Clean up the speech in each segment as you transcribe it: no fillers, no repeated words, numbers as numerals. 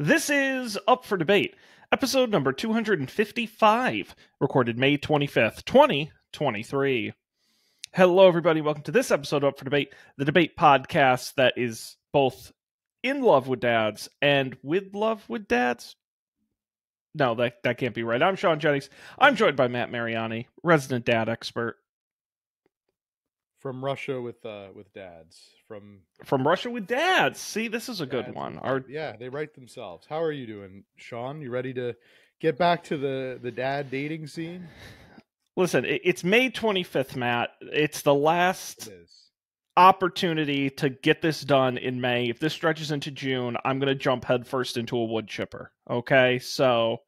This is Up for Debate, episode number 255, recorded May 25th, 2023. Hello, everybody. Welcome to this episode of Up for Debate, the debate podcast that is both in love with dads and with love with dads. No, that can't be right. I'm Sean Jennings. I'm joined by Matt Mariani, resident dad expert. From Russia with dads. From Russia with dads. See, this is a good one. Yeah, they write themselves. How are you doing, Sean? You ready to get back to the dad dating scene? Listen, it's May 25th, Matt. It's the last opportunity to get this done in May. If this stretches into June, I'm going to jump headfirst into a wood chipper. Okay, so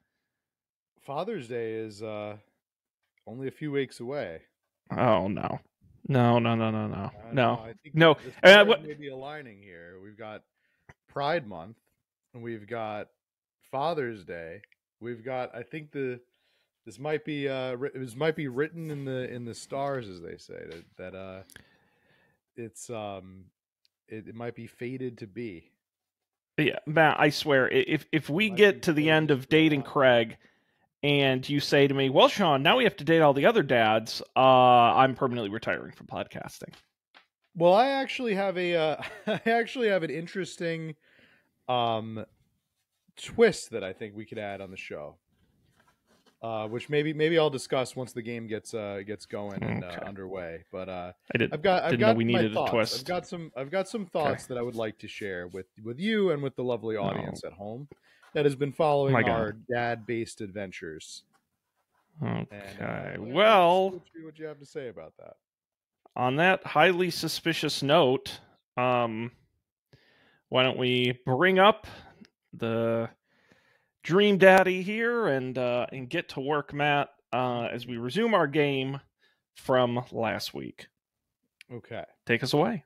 Father's Day is only a few weeks away. Oh no. No. I think no. Maybe aligning here. We've got Pride Month, and we've got Father's Day. We've got. I think this might be written in the stars, as they say. That it might be fated to be. Yeah, Matt, I swear, if we get to the end of dating Craig, and you say to me, well, Sean, now we have to date all the other dads, I'm permanently retiring from podcasting. Well, I actually have an interesting twist that I think we could add on the show, which maybe I'll discuss once the game gets going and underway. But I've got we needed a twist. I've got some thoughts that I would like to share with you and with the lovely audience at home that has been following our dad-based adventures. Okay. And, well, what you have to say about that? On that highly suspicious note, why don't we bring up the Dream Daddy here and get to work, Matt, as we resume our game from last week. Okay. Take us away.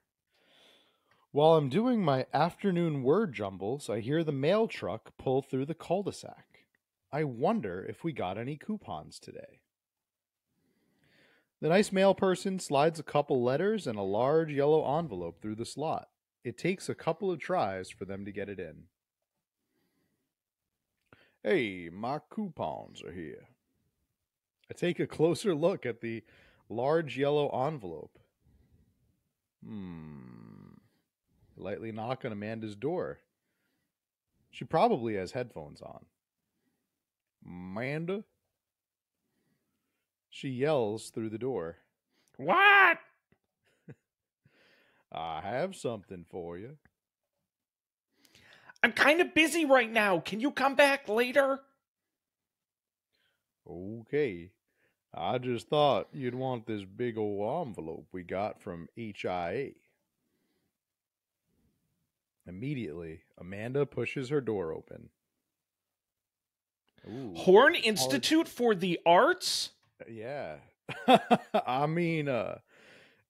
While I'm doing my afternoon word jumbles, I hear the mail truck pull through the cul-de-sac. I wonder if we got any coupons today. The nice mail person slides a couple letters and a large yellow envelope through the slot. It takes a couple of tries for them to get it in. Hey, my coupons are here. I take a closer look at the large yellow envelope. Lightly knock on Amanda's door. She probably has headphones on. Amanda? She yells through the door. What? I have something for you. I'm kind of busy right now. Can you come back later? Okay. I just thought you'd want this big old envelope we got from HIA. Immediately, Amanda pushes her door open. Ooh, Horn Institute for the Arts? Yeah. I mean,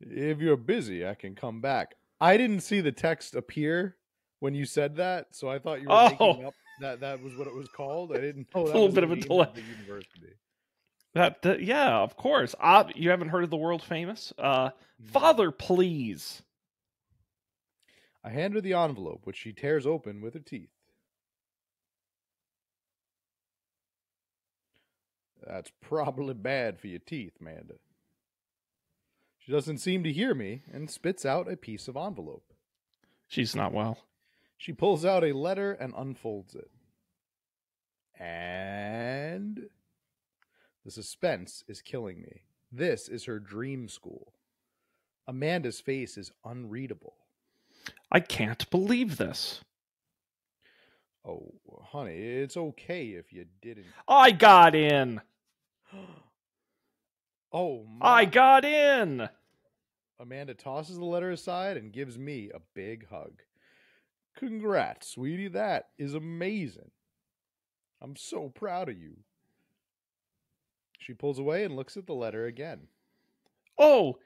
if you're busy, I can come back. I didn't see the text appear when you said that, so I thought you were making up that was what it was called. I didn't know that. A little bit of a delay. The university. Yeah, of course. You haven't heard of the world famous? Father, please. I hand her the envelope, which she tears open with her teeth. That's probably bad for your teeth, Amanda. She doesn't seem to hear me and spits out a piece of envelope. She's not well. She pulls out a letter and unfolds it. And the suspense is killing me. This is her dream school. Amanda's face is unreadable. I can't believe this. Oh, honey, it's okay if you didn't. I got in. Oh, I got in. Amanda tosses the letter aside and gives me a big hug. Congrats, sweetie. That is amazing. I'm so proud of you. She pulls away and looks at the letter again. Oh,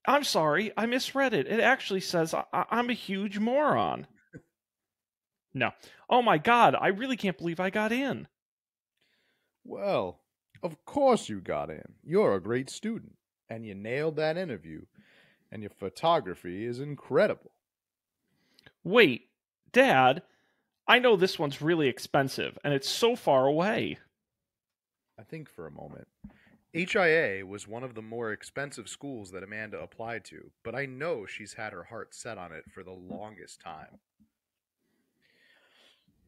I'm sorry. I misread it. It actually says I'm a huge moron. No. Oh my God. I really can't believe I got in. Well, of course you got in. You're a great student, and you nailed that interview, and your photography is incredible. Wait, Dad, I know this one's really expensive, and it's so far away. I think for a moment. HIA was one of the more expensive schools that Amanda applied to, but I know she's had her heart set on it for the longest time.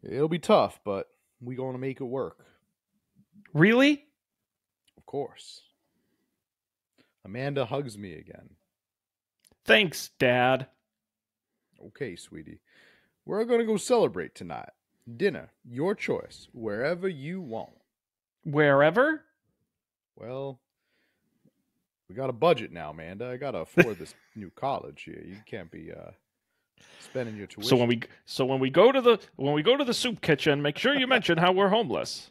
It'll be tough, but we gonna make it work. Really? Of course. Amanda hugs me again. Thanks, Dad. Okay, sweetie. We're gonna go celebrate tonight. Dinner, your choice, wherever you want. Wherever? Well, we got a budget now, Amanda. I gotta afford this new college here. You can't be spending your tuition. So when we go to the soup kitchen, make sure you mention how we're homeless.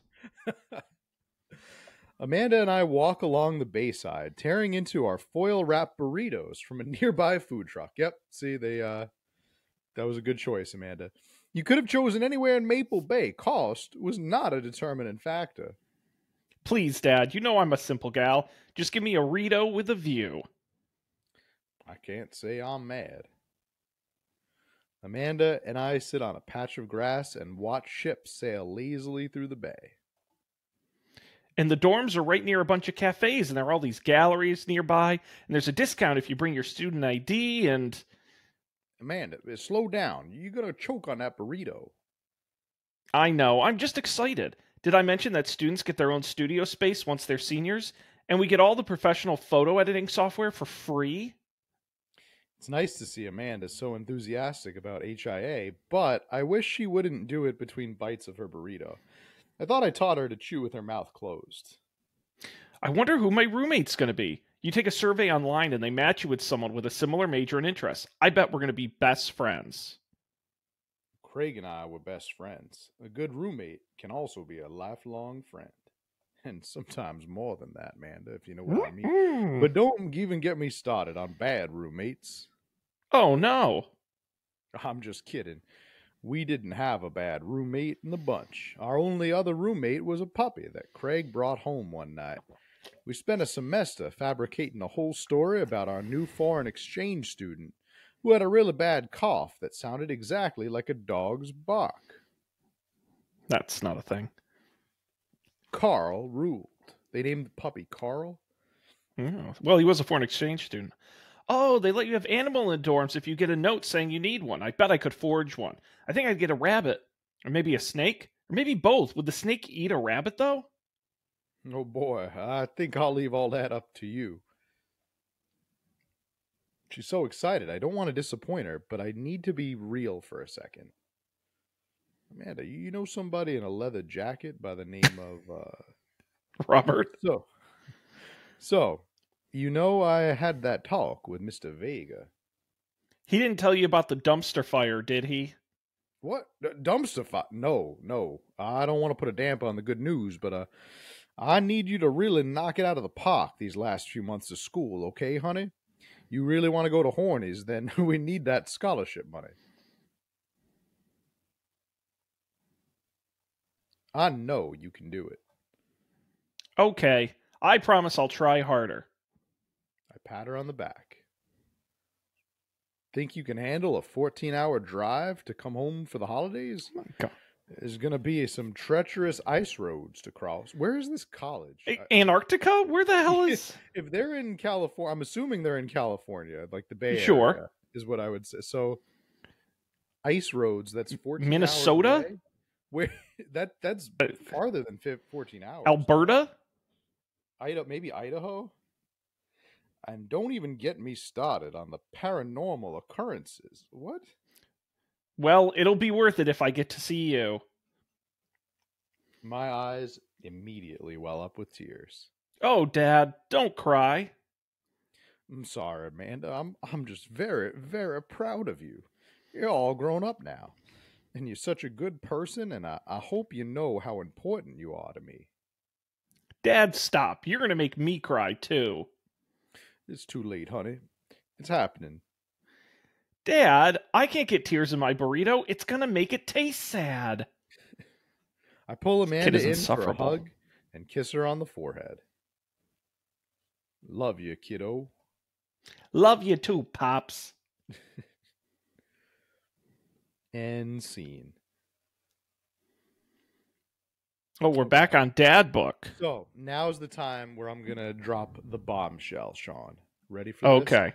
Amanda and I walk along the bayside, tearing into our foil-wrapped burritos from a nearby food truck. Yep, see, that was a good choice, Amanda. You could have chosen anywhere in Maple Bay. Cost was not a determinant factor. Please, Dad, you know I'm a simple gal. Just give me a Rito with a view. I can't say I'm mad. Amanda and I sit on a patch of grass and watch ships sail lazily through the bay. And the dorms are right near a bunch of cafes, and there are all these galleries nearby, and there's a discount if you bring your student ID, and... Amanda, slow down. You're going to choke on that burrito. I know. I'm just excited. Did I mention that students get their own studio space once they're seniors, and we get all the professional photo editing software for free? It's nice to see Amanda so enthusiastic about HIA, but I wish she wouldn't do it between bites of her burrito. I thought I taught her to chew with her mouth closed. I wonder who my roommate's going to be. You take a survey online and they match you with someone with a similar major and interest. I bet we're going to be best friends. Craig and I were best friends. A good roommate can also be a lifelong friend. And sometimes more than that, Amanda, if you know what I mean. But don't even get me started on bad roommates. Oh, no. I'm just kidding. We didn't have a bad roommate in the bunch. Our only other roommate was a puppy that Craig brought home one night. We spent a semester fabricating a whole story about our new foreign exchange student who had a really bad cough that sounded exactly like a dog's bark. That's not a thing. Carl ruled. They named the puppy Carl. Oh, well, he was a foreign exchange student. Oh, they let you have animal in dorms if you get a note saying you need one. I bet I could forge one. I think I'd get a rabbit. Or maybe a snake. Or maybe both. Would the snake eat a rabbit, though? Oh boy, I think I'll leave all that up to you. She's so excited. I don't want to disappoint her, but I need to be real for a second. Amanda, you know somebody in a leather jacket by the name of... Robert? So, you know I had that talk with Mr. Vega. He didn't tell you about the dumpster fire, did he? What? Dumpster fire? No. I don't want to put a damp on the good news, but I need you to really knock it out of the park these last few months of school, okay, honey? You really want to go to Hornies, then we need that scholarship money. I know you can do it. Okay. I promise I'll try harder. I pat her on the back. Think you can handle a 14-hour drive to come home for the holidays? Oh my God. There's going to be some treacherous ice roads to cross. Where is this college? Antarctica? Where the hell is... If they're in California, I'm assuming they're in California, like the Bay Sure. Area is what I would say. So, ice roads, that's 14 Minnesota? hours away? Where that's farther than 14 hours. Alberta? Maybe Idaho? And don't even get me started on the paranormal occurrences. What? Well, it'll be worth it if I get to see you. My eyes immediately well up with tears. Oh, Dad, don't cry. I'm sorry, Amanda. I'm just very, very proud of you. You're all grown up now. And you're such a good person, and I hope you know how important you are to me. Dad, stop. You're going to make me cry, too. It's too late, honey. It's happening. Dad, I can't get tears in my burrito. It's going to make it taste sad. I pull Amanda in for a hug and kiss her on the forehead. Love you, kiddo. Love you too, Pops. End scene. Oh, we're Okay. back on Dad Book. So now's the time where I'm going to drop the bombshell, Sean. Ready for this? Okay.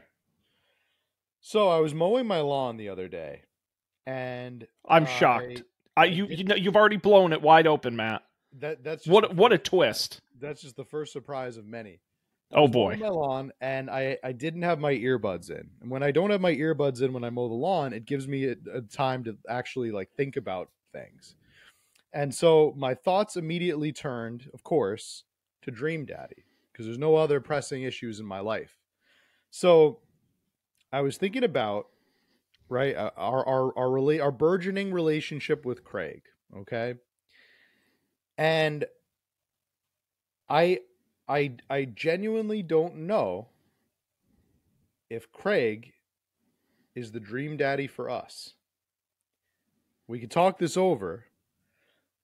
So I was mowing my lawn the other day, and I'm shocked. I You know, didn't. you've already blown it wide open, Matt. That's just the What a first. twist. That's just the first surprise of many. I Oh was boy. mowing my lawn, and I didn't have my earbuds in. And when I don't have my earbuds in when I mow the lawn, it gives me a time to actually like think about things. And so my thoughts immediately turned, of course, to Dream Daddy because there's no other pressing issues in my life. So I was thinking about right our burgeoning relationship with Craig, okay? And I I genuinely don't know if Craig is the dream daddy for us. We could talk this over,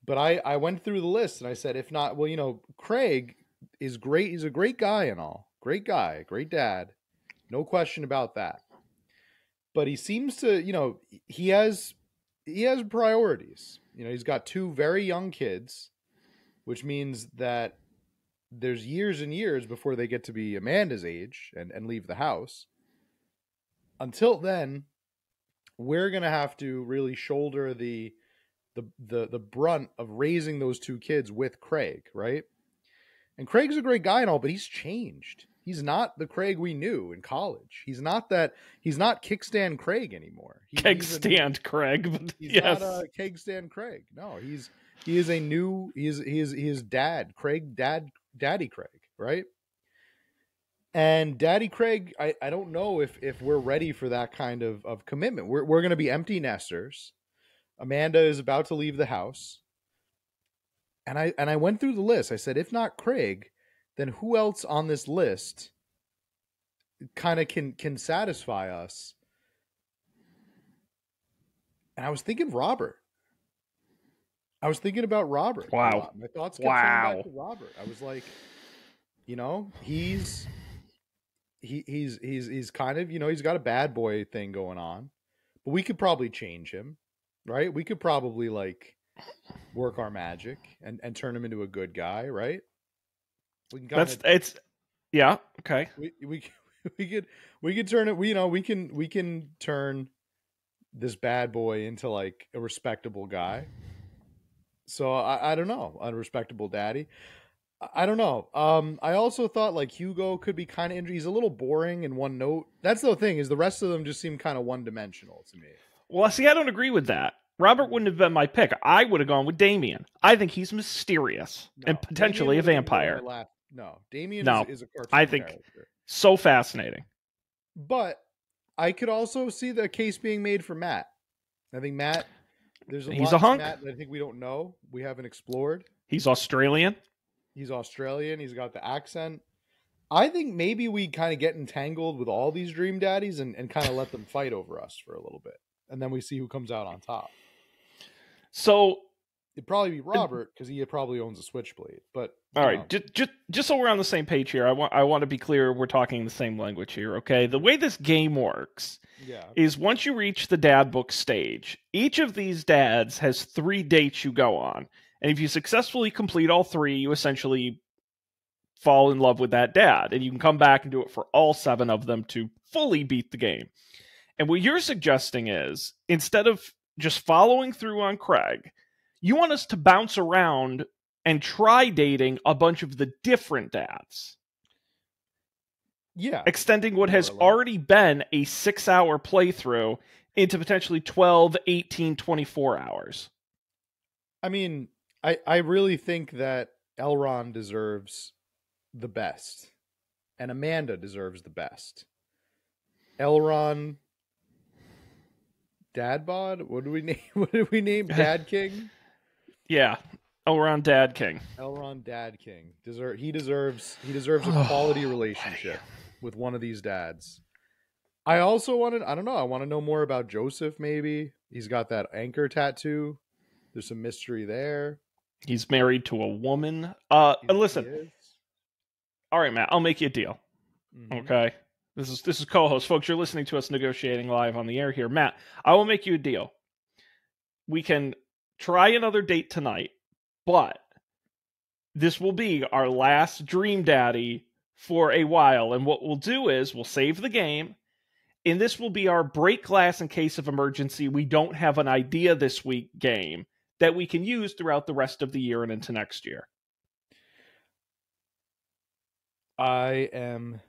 but I went through the list and I said, if not, well, Craig is great. He's a great guy and all. Great guy, great dad. No question about that. But he seems to, he has priorities. He's got two very young kids, which means that there's years and years before they get to be Amanda's age and leave the house. Until then, we're gonna have to really shoulder the brunt of raising those two kids with Craig, right? And Craig's a great guy and all, but he's changed. He's not the Craig we knew in college. He's not kickstand Craig anymore. Kickstand Craig, but he's yes. not a kickstand Craig. No, he is dad, Daddy Craig, right? And Daddy Craig, I don't know if we're ready for that kind of commitment. We're going to be empty nesters. Amanda is about to leave the house. And I went through the list. I said, if not Craig, then who else on this list kind of can satisfy us? And I was thinking Robert. I was thinking about Robert. Wow. My thoughts kept turning back to Robert. I was like, he's kind of, he's got a bad boy thing going on, but we could probably change him, right? We could probably like work our magic and turn him into a good guy, right? We can yeah, okay. We could turn it, we can turn this bad boy into like a respectable guy. So I don't know, a respectable daddy. I don't know. I also thought like Hugo could be kind of he's a little boring in one note. That's the thing, is the rest of them just seem kind of one dimensional to me. Well, see, I don't agree with that. Robert wouldn't have been my pick. I would have gone with Damien. I think he's mysterious and potentially a vampire. No, Damien is a cartoon I think character. So fascinating. But I could also see the case being made for Matt. I think Matt, he's a hunk. Matt that I think we don't know. We haven't explored. He's Australian. He's Australian. He's got the accent. I think maybe we kind of get entangled with all these dream daddies and kind of let them fight over us for a little bit. And then we see who comes out on top. So it'd probably be Robert because he probably owns a switchblade. But all right, just so we're on the same page here, I want to be clear we're talking the same language here, okay? The way this game works is once you reach the dad book stage, each of these dads has 3 dates you go on. And if you successfully complete all 3, you essentially fall in love with that dad. And you can come back and do it for all 7 of them to fully beat the game. And what you're suggesting is, instead of just following through on Craig, you want us to bounce around and try dating a bunch of the different dads. Yeah. Extending what has already been a 6-hour playthrough into potentially 12, 18, 24 hours. I mean, I really think that Elrond deserves the best. And Amanda deserves the best. Elrond Dadbod? What did we name Dad King? Yeah. Elrond Dad King. Elrond Dad King. He deserves a quality relationship with one of these dads. I also want to know more about Joseph, maybe. He's got that anchor tattoo. There's some mystery there. He's married to a woman. Listen. All right, Matt, I'll make you a deal. Mm-hmm. Okay? This is co-host. Folks, you're listening to us negotiating live on the air here. Matt, I will make you a deal. We can try another date tonight, but this will be our last Dream Daddy for a while. And what we'll do is we'll save the game. And this will be our break glass in case of emergency. We don't have an idea this week game that we can use throughout the rest of the year and into next year. I am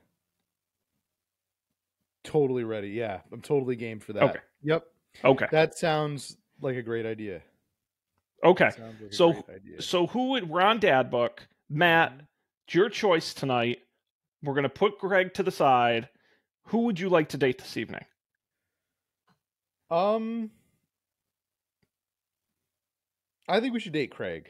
totally ready. Yeah, I'm totally game for that. Okay. Yep. Okay. That sounds like a great idea. Okay. Like so who would, we're on Dad Book. Matt, it's your choice tonight. We're going to put Greg to the side. Who would you like to date this evening? I think we should date Craig.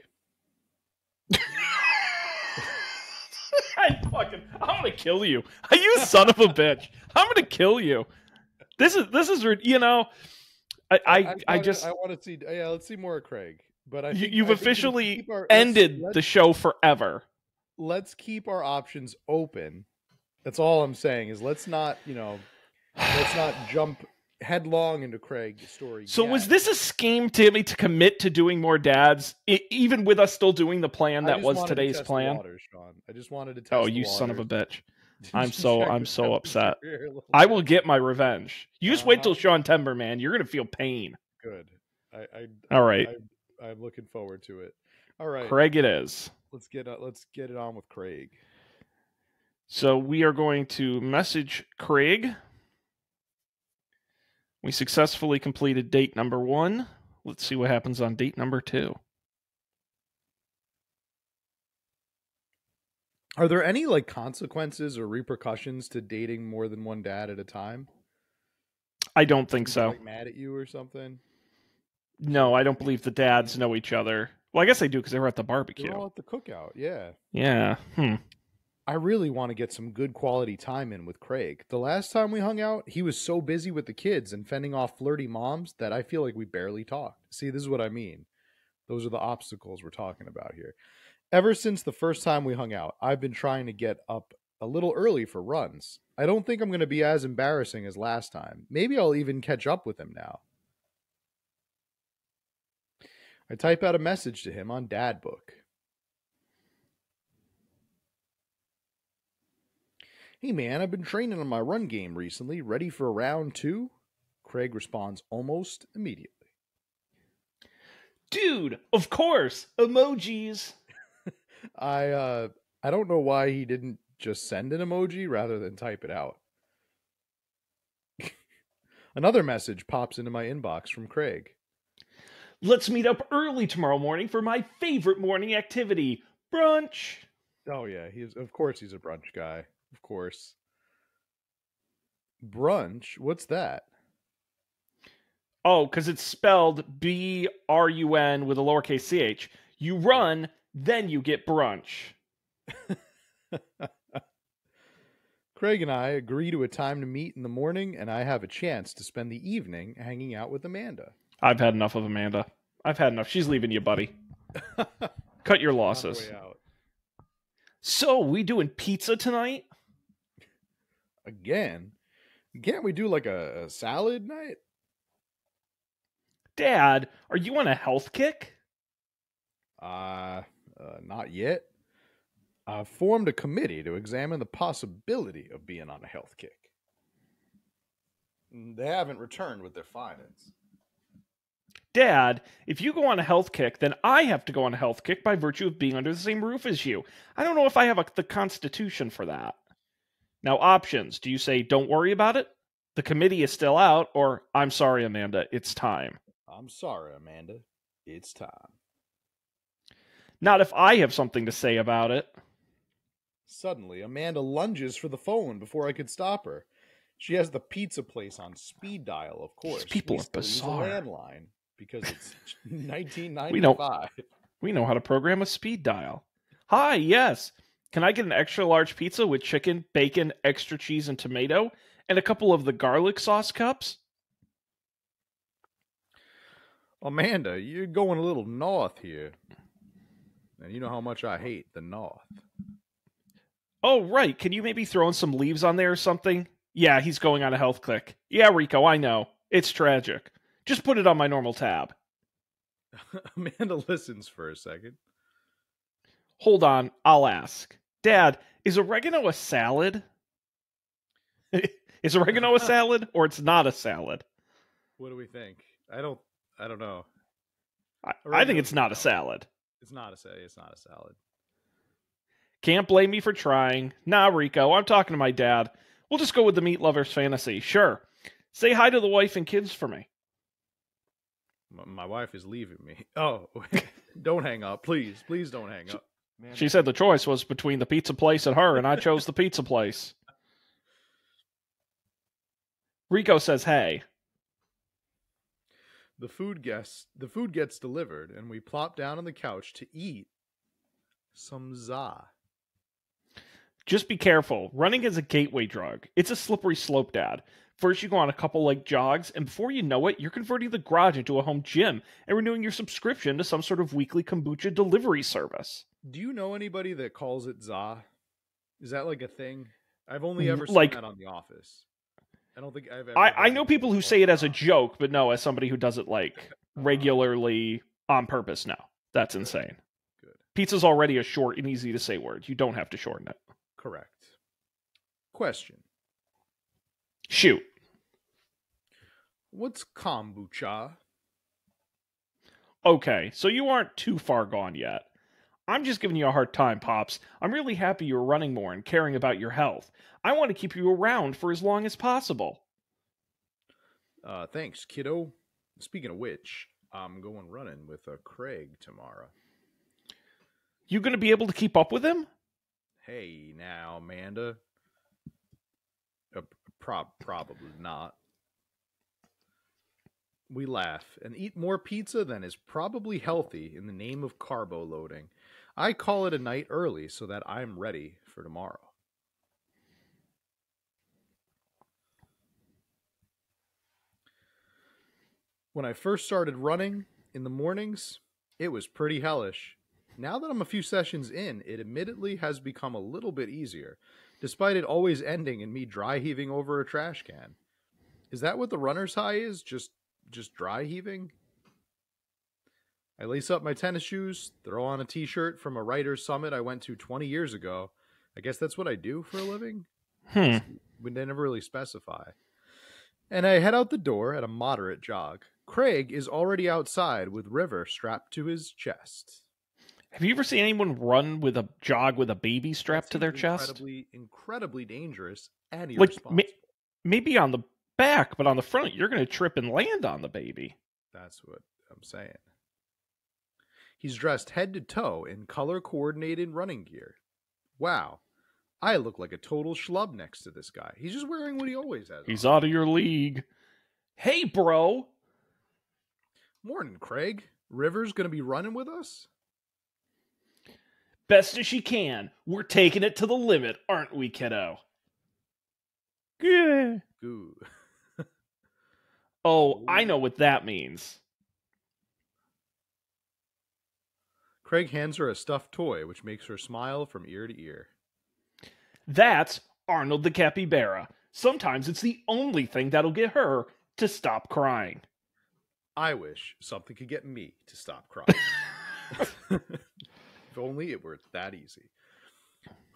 I'm gonna kill you. You son of a bitch. I'm gonna kill you. This is you know. I want to see. Yeah, let's see more of Craig. But you've officially ended the show forever. Let's keep our options open. That's all I'm saying. Is let's not jump headlong into Craig's story. So was this a scheme, Timmy, to commit to doing more dads, even with us still doing the plan that was today's plan? Waters, Sean. I just wanted to test Oh, you son of a bitch. I'm so upset. I will get my revenge. You just wait till Sean Timber, man. You're going to feel pain. Good. All right. I'm looking forward to it. All right. Craig it is. Let's get it on with Craig. So we are going to message Craig. We successfully completed date number 1. Let's see what happens on date number 2. Are there any consequences or repercussions to dating more than one dad at a time? I don't think so. Mad at you or something? No, I don't believe the dads know each other. Well, I guess they do because they were at the barbecue. They're all at the cookout, yeah. Yeah. I really want to get some good quality time in with Craig. The last time we hung out, he was so busy with the kids and fending off flirty moms that I feel like we barely talked. See, this is what I mean. Those are the obstacles we're talking about here. Ever since the first time we hung out, I've been trying to get up a little early for runs. I don't think I'm going to be as embarrassing as last time. Maybe I'll even catch up with him now. I type out a message to him on Dad Book. Hey man, I've been training on my run game recently. Ready for round 2? Craig responds almost immediately. Dude, of course. Emojis. I don't know why he didn't just send an emoji rather than type it out. Another message pops into my inbox from Craig. Let's meet up early tomorrow morning for my favorite morning activity, brunch. Oh yeah, of course he's a brunch guy. Of course. Brunch? What's that? Oh, because it's spelled B-R-U-N with a lowercase ch. You run, then you get brunch. Craig and I agree to a time to meet in the morning, and I have a chance to spend the evening hanging out with Amanda. I've had enough of Amanda. I've had enough. She's leaving you, buddy. Cut your losses. On the way out. So, we doing pizza tonight? Again? Can't we do a salad night? Dad, are you on a health kick? Not yet. I've formed a committee to examine the possibility of being on a health kick. They haven't returned with their findings. Dad, if you go on a health kick, then I have to go on a health kick by virtue of being under the same roof as you. I don't know if I have the constitution for that. Now, options. Do you say, don't worry about it? The committee is still out, or, I'm sorry, Amanda, it's time. I'm sorry, Amanda. It's time. Not if I have something to say about it. Suddenly, Amanda lunges for the phone before I could stop her. She has the pizza place on speed dial, of course. These people are bizarre. Use a landline because it's 1995. We know how to program a speed dial. Hi, yes. Can I get an extra large pizza with chicken, bacon, extra cheese, and tomato, and a couple of the garlic sauce cups? Amanda, you're going a little north here. And you know how much I hate the north. Oh, right. Can you maybe throw in some leaves on there or something? Yeah, he's going on a health click. Yeah, Rico, I know. It's tragic. Just put it on my normal tab. Amanda listens for a second. Hold on, I'll ask. Dad, is oregano a salad? Is oregano a salad, or it's not a salad? What do we think? I don't know. I think it's not a salad. It's not a salad. Can't blame me for trying. Nah, Rico, I'm talking to my dad. We'll just go with the meat lover's fantasy. Sure. Say hi to the wife and kids for me. My wife is leaving me. Oh, don't hang up. Please don't hang up. Man, she said the choice was between the pizza place and her, and I chose the pizza place. Rico says, hey. The food gets delivered, and we plop down on the couch to eat some za. Just be careful. Running is a gateway drug. It's a slippery slope, Dad. First, you go on a couple jogs, and before you know it, you're converting the garage into a home gym and renewing your subscription to some sort of weekly kombucha delivery service. Do you know anybody that calls it za? Is that a thing? I've only ever seen that on The Office. I don't think I've ever. I know people who say it as a joke, but no, as somebody who does it regularly on purpose. No, that's insane. Good. Pizza's already a short and easy to say word. You don't have to shorten it. Correct. Question. Shoot. What's kombucha? Okay, so you aren't too far gone yet. I'm just giving you a hard time, Pops. I'm really happy you're running more and caring about your health. I want to keep you around for as long as possible. Thanks, kiddo. Speaking of which, I'm going running with Craig tomorrow. You going to be able to keep up with him? Hey, now, Amanda. Probably not. We laugh and eat more pizza than is probably healthy in the name of carbo loading. I call it a night early so that I'm ready for tomorrow. When I first started running in the mornings, it was pretty hellish. Now that I'm a few sessions in, it admittedly has become a little bit easier, despite it always ending in me dry heaving over a trash can. Is that what the runner's high is? Just dry heaving? I lace up my tennis shoes, throw on a t-shirt from a writer's summit I went to 20 years ago. I guess that's what I do for a living? They never really specify. And I head out the door at a moderate jog. Craig is already outside with River strapped to his chest. Have you ever seen anyone run with a jog with a baby strapped to their chest? Incredibly dangerous and irresponsible. Maybe on the back, but on the front, you're going to trip and land on the baby. That's what I'm saying. He's dressed head to toe in color-coordinated running gear. Wow. I look like a total schlub next to this guy. He's just wearing what he always has. He's out of your league. Hey, bro. Morning, Craig. River's going to be running with us? Best as she can. We're taking it to the limit, aren't we, kiddo? Yeah. Goo. Oh, I know what that means. Craig hands her a stuffed toy, which makes her smile from ear to ear. That's Arnold the capybara. Sometimes it's the only thing that'll get her to stop crying. I wish something could get me to stop crying. If only it were that easy.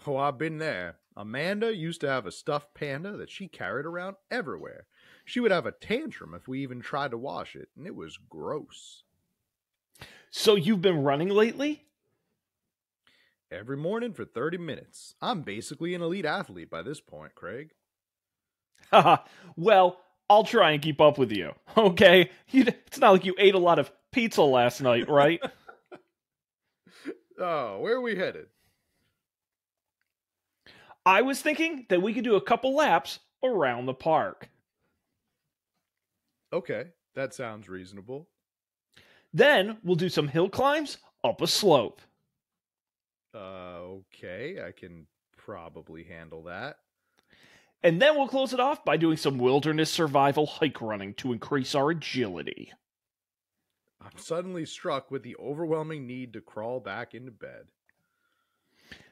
Oh, I've been there. Amanda used to have a stuffed panda that she carried around everywhere. She would have a tantrum if we even tried to wash it, and it was gross. So you've been running lately? Every morning for 30 minutes. I'm basically an elite athlete by this point, Craig. Haha, well, I'll try and keep up with you, okay? It's not like you ate a lot of pizza last night, right? Oh, where are we headed? I was thinking that we could do a couple laps around the park. Okay, that sounds reasonable. Then we'll do some hill climbs up a slope. Okay, I can probably handle that. And then we'll close it off by doing some wilderness survival hike running to increase our agility. I'm suddenly struck with the overwhelming need to crawl back into bed.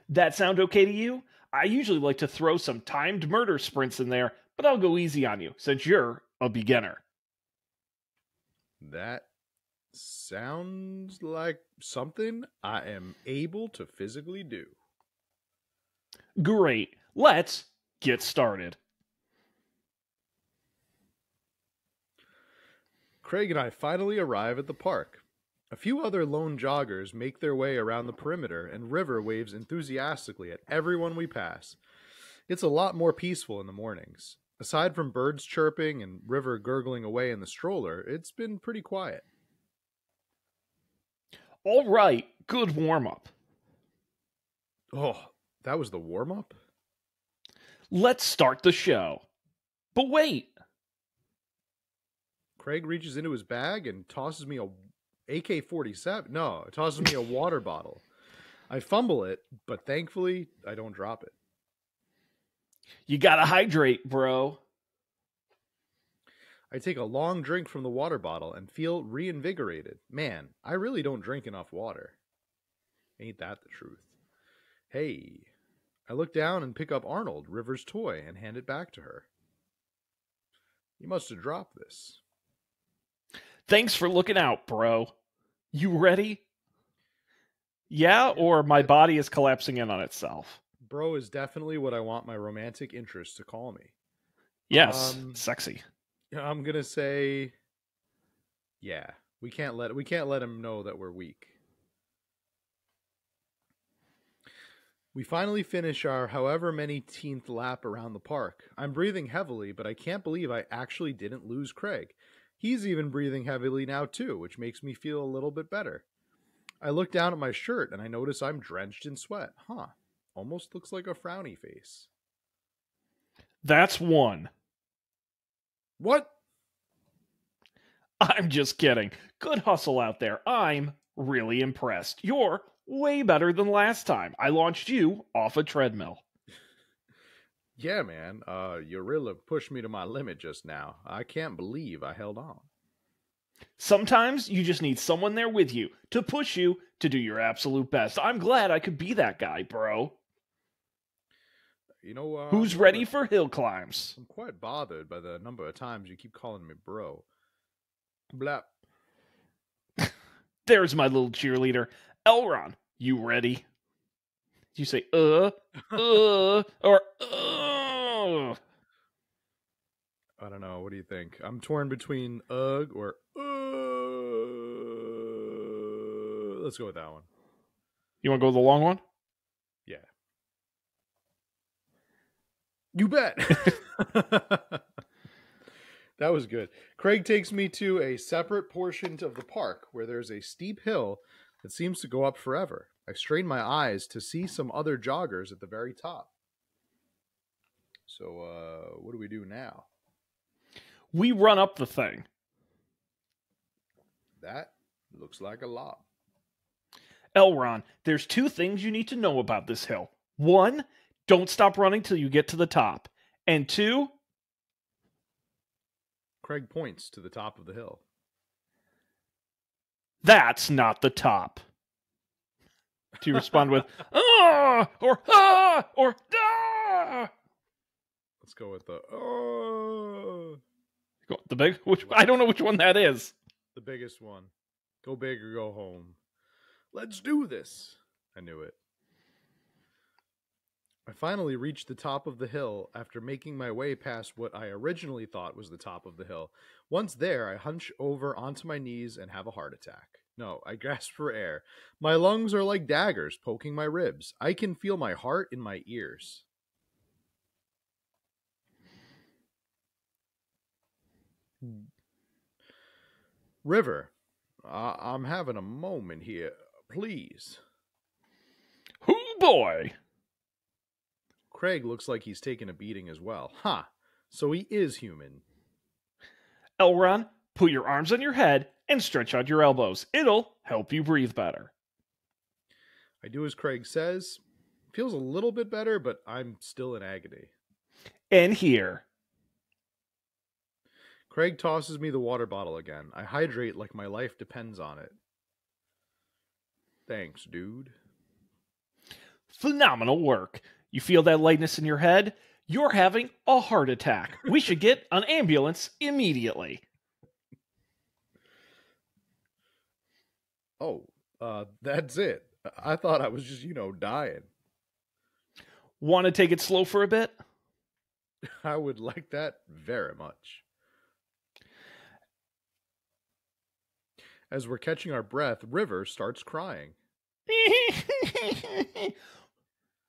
That sound okay to you? I usually like to throw some timed murder sprints in there, but I'll go easy on you since you're a beginner. That Sounds like something I am able to physically do. Great. Let's get started. Craig and I finally arrive at the park. A few other lone joggers make their way around the perimeter, and River waves enthusiastically at everyone we pass. It's a lot more peaceful in the mornings. Aside from birds chirping and River gurgling away in the stroller, it's been pretty quiet. All right, good warm-up. Oh, that was the warm-up? Let's start the show. But wait. Craig reaches into his bag and tosses me a AK-47. No, it tosses me a water bottle. I fumble it, but thankfully I don't drop it. You gotta hydrate, bro. I take a long drink from the water bottle and feel reinvigorated. Man, I really don't drink enough water. Ain't that the truth? Hey, I look down and pick up Arnold, River's toy, and hand it back to her. You must have dropped this. Thanks for looking out, bro. You ready? Yeah, or my body is collapsing in on itself. Bro is definitely what I want my romantic interest to call me. Yes, sexy. I'm gonna say, yeah. We can't let him know that we're weak. We finally finish our however many teenth lap around the park. I'm breathing heavily, but I can't believe I actually didn't lose Craig. He's even breathing heavily now too, which makes me feel a little bit better. I look down at my shirt and I notice I'm drenched in sweat. Huh. Almost looks like a frowny face. That's one. What? I'm just kidding. Good hustle out there. I'm really impressed. You're way better than last time. I launched you off a treadmill. Yeah, man. You really pushed me to my limit just now. I can't believe I held on. Sometimes you just need someone there with you to push you to do your absolute best. I'm glad I could be that guy, bro. You know, who's ready for hill climbs? I'm quite bothered by the number of times you keep calling me bro. Blap. There's my little cheerleader. Elron, you ready? You say, or, I don't know. What do you think? I'm torn between ugh or Let's go with that one. You want to go with the long one? Yeah. You bet. That was good. Craig takes me to a separate portion of the park where there's a steep hill that seems to go up forever. I strain my eyes to see some other joggers at the very top. So, what do we do now? We run up the thing. That looks like a lot. Elron, there's two things you need to know about this hill. One, don't stop running till you get to the top. And two, Craig points to the top of the hill. That's not the top. Do you respond with, ah, or ah, or ah? Let's go with the The big? I don't know which one that is. The biggest one. Go big or go home. Let's do this. I knew it. I finally reached the top of the hill after making my way past what I originally thought was the top of the hill. Once there, I hunch over onto my knees and have a heart attack. No, I gasp for air. My lungs are like daggers poking my ribs. I can feel my heart in my ears. River, I'm having a moment here. Please. Hoo boy. Craig looks like he's taken a beating as well. Huh. So he is human. Elron, put your arms on your head and stretch out your elbows. It'll help you breathe better. I do as Craig says. Feels a little bit better, but I'm still in agony. And here. Craig tosses me the water bottle again. I hydrate like my life depends on it. Thanks, dude. Phenomenal work. You feel that lightness in your head? You're having a heart attack. We should get an ambulance immediately. Oh, that's it. I thought I was just, dying. Want to take it slow for a bit? I would like that very much. As we're catching our breath, River starts crying.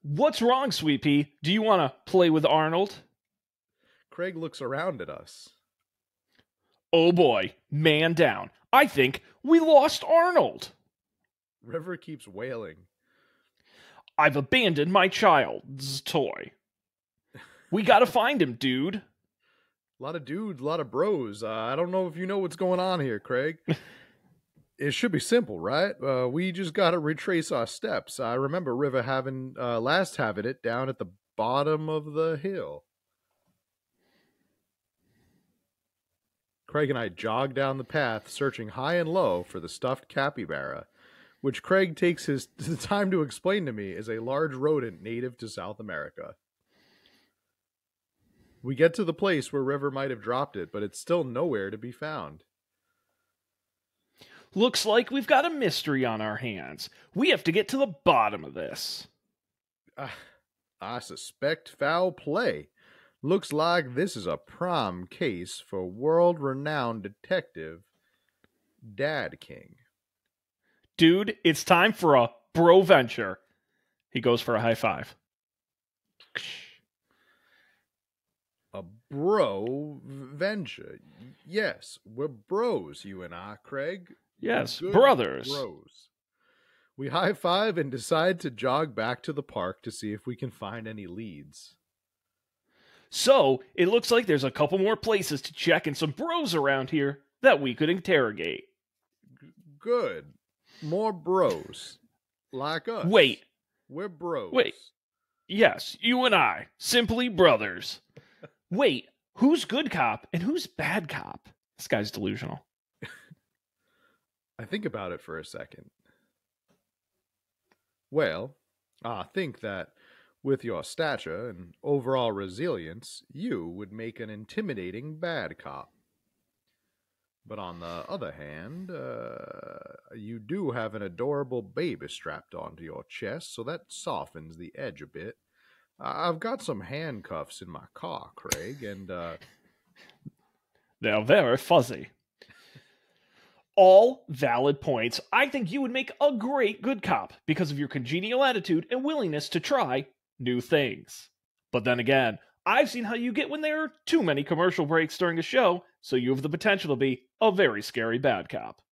What's wrong, Sweet Pea? Do you want to play with Arnold? Craig looks around at us. Oh boy, man down. I think we lost Arnold. River keeps wailing. I've abandoned my child's toy. We gotta find him, dude. A lot of dudes, a lot of bros. I don't know if you know what's going on here, Craig. It should be simple, right? We just gotta retrace our steps. I remember River having it down at the bottom of the hill. Craig and I jog down the path, searching high and low for the stuffed capybara, which Craig takes his time to explain to me is a large rodent native to South America. We get to the place where River might have dropped it, but it's still nowhere to be found. Looks like we've got a mystery on our hands. We have to get to the bottom of this. I suspect foul play. Looks like this is a prime case for world-renowned detective Dad King. Dude, it's time for a bro venture. He goes for a high five. A bro venture. Yes, we're bros, you and I, Craig. Yes, Good brothers. Bros. We high five and decide to jog back to the park to see if we can find any leads. So, it looks like there's a couple more places to check and some bros around here that we could interrogate. Good. More bros. Like us. Wait. We're bros. Wait. Yes, you and I. Simply brothers. Wait, who's good cop and who's bad cop? This guy's delusional. I think about it for a second. Well, I think that with your stature and overall resilience, you would make an intimidating bad cop. But on the other hand, you do have an adorable baby strapped onto your chest, so that softens the edge a bit. I've got some handcuffs in my car, Craig, and they're very fuzzy. All valid points. I think you would make a great good cop because of your congenial attitude and willingness to try new things. But then again, I've seen how you get when there are too many commercial breaks during a show, so you have the potential to be a very scary bad cop.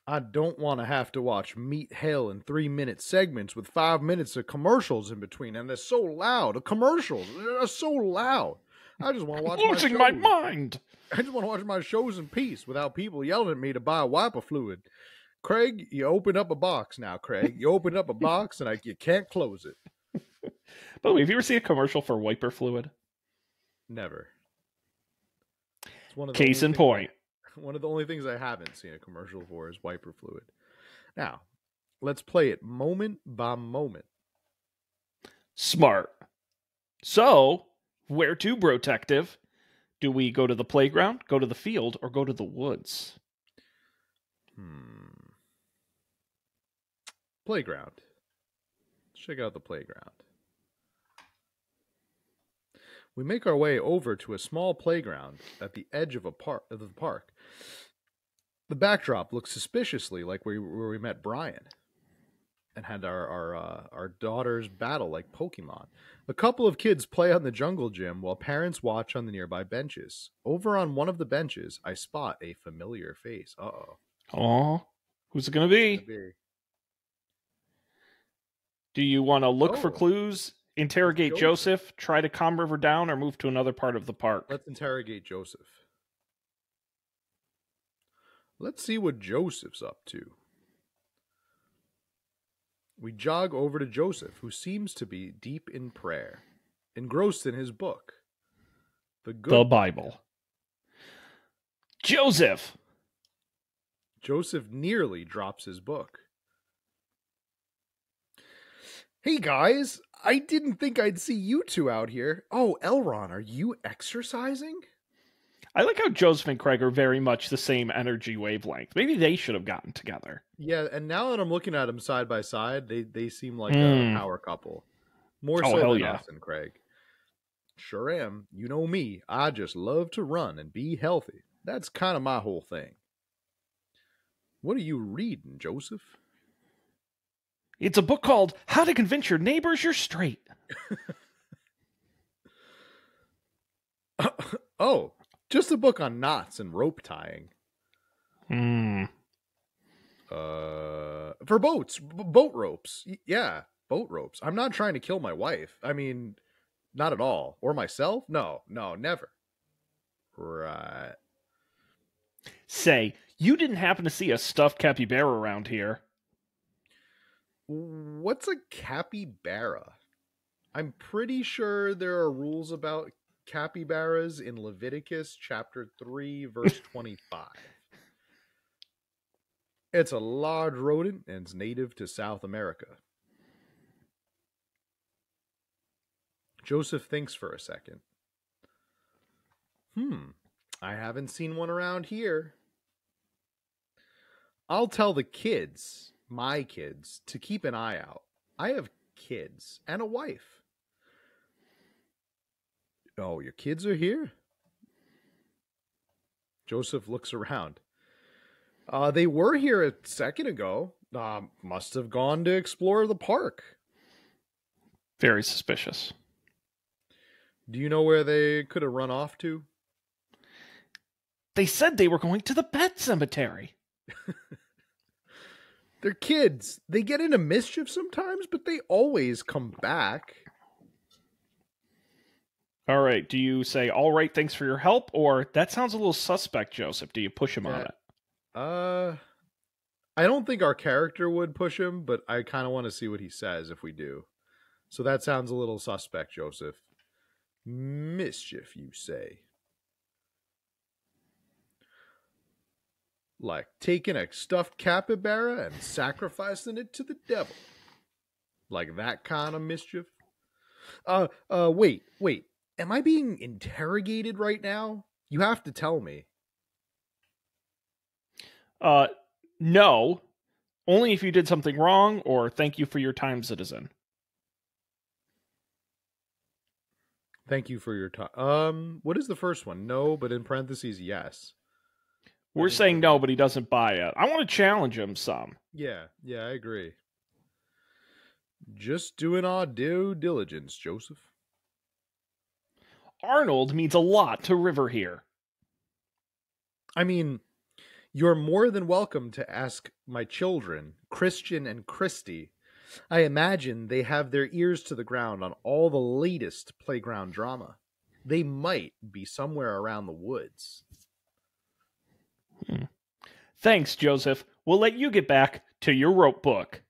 I don't want to have to watch meat hell in 3-minute segments with 5 minutes of commercials in between, and they're so loud. The commercials are so loud. I just want to watch losing my mind. I just want to watch my shows in peace without people yelling at me to buy wiper fluid. Craig, you opened up a box now, Craig. You opened up a box and you can't close it. By the way, have you ever seen a commercial for wiper fluid? Never. It's one of Case in point. One of the only things I haven't seen a commercial for is wiper fluid. Now, let's play it moment by moment. Smart. So, where to, Brotective? Do we go to the playground, go to the field, or go to the woods? Playground. Let's check out the playground. We make our way over to a small playground at the edge of the park. The backdrop looks suspiciously like where we met Brian and had our daughter's battle like Pokemon. A couple of kids play on the jungle gym while parents watch on the nearby benches. Over on one of the benches, I spot a familiar face. Uh-oh. Oh, who's it going to be? Do you want to look for clues, interrogate Joseph, try to calm River down, or move to another part of the park? Let's interrogate Joseph. Let's see what Joseph's up to. We jog over to Joseph, who seems to be deep in prayer, engrossed in his book, the Bible. Joseph! Joseph nearly drops his book. Hey guys, I didn't think I'd see you two out here. Oh, Elron, are you exercising? I like how Joseph and Craig are very much the same energy wavelength. Maybe they should have gotten together. Yeah, and now that I'm looking at them side by side, they seem like a Mm. power couple. More Oh, so hell than yeah. us and Craig. Sure am. You know me. I just love to run and be healthy. That's kind of my whole thing. What are you reading, Joseph? It's a book called How to Convince Your Neighbors You're Straight. Oh, just a book on knots and rope tying. Hmm. For boats, boat ropes. Yeah, boat ropes. I'm not trying to kill my wife. I mean, not at all. Or myself? No, never. Right. Say, you didn't happen to see a stuffed capybara around here. What's a capybara? I'm pretty sure there are rules about capybaras in Leviticus chapter 3, verse 25. It's a large rodent and it's native to South America. Joseph thinks for a second. I haven't seen one around here. I'll tell the kids, my kids, to keep an eye out. I have kids and a wife. Oh, your kids are here? Joseph looks around. They were here a second ago. Must have gone to explore the park. Very suspicious. Do you know where they could have run off to? They said they were going to the pet cemetery. They're kids. They get into mischief sometimes, but they always come back. All right. Do you say, all right, thanks for your help? Or that sounds a little suspect, Joseph. Do you push him on it? I don't think our character would push him, but I kind of want to see what he says if we do. So that sounds a little suspect, Joseph. Mischief, you say? Like taking a stuffed capybara and sacrificing it to the devil. Like that kind of mischief? Wait. Am I being interrogated right now? You have to tell me. No. Only if you did something wrong, or thank you for your time, citizen. Thank you for your time. What is the first one? No, but in parentheses, yes. We're saying no, but he doesn't buy it. I want to challenge him some. Yeah, I agree. Just doing our due diligence, Joseph. Arnold means a lot to River here. I mean, you're more than welcome to ask my children, Christian and Christy. I imagine they have their ears to the ground on all the latest playground drama. They might be somewhere around the woods. Thanks, Joseph. We'll let you get back to your rope book.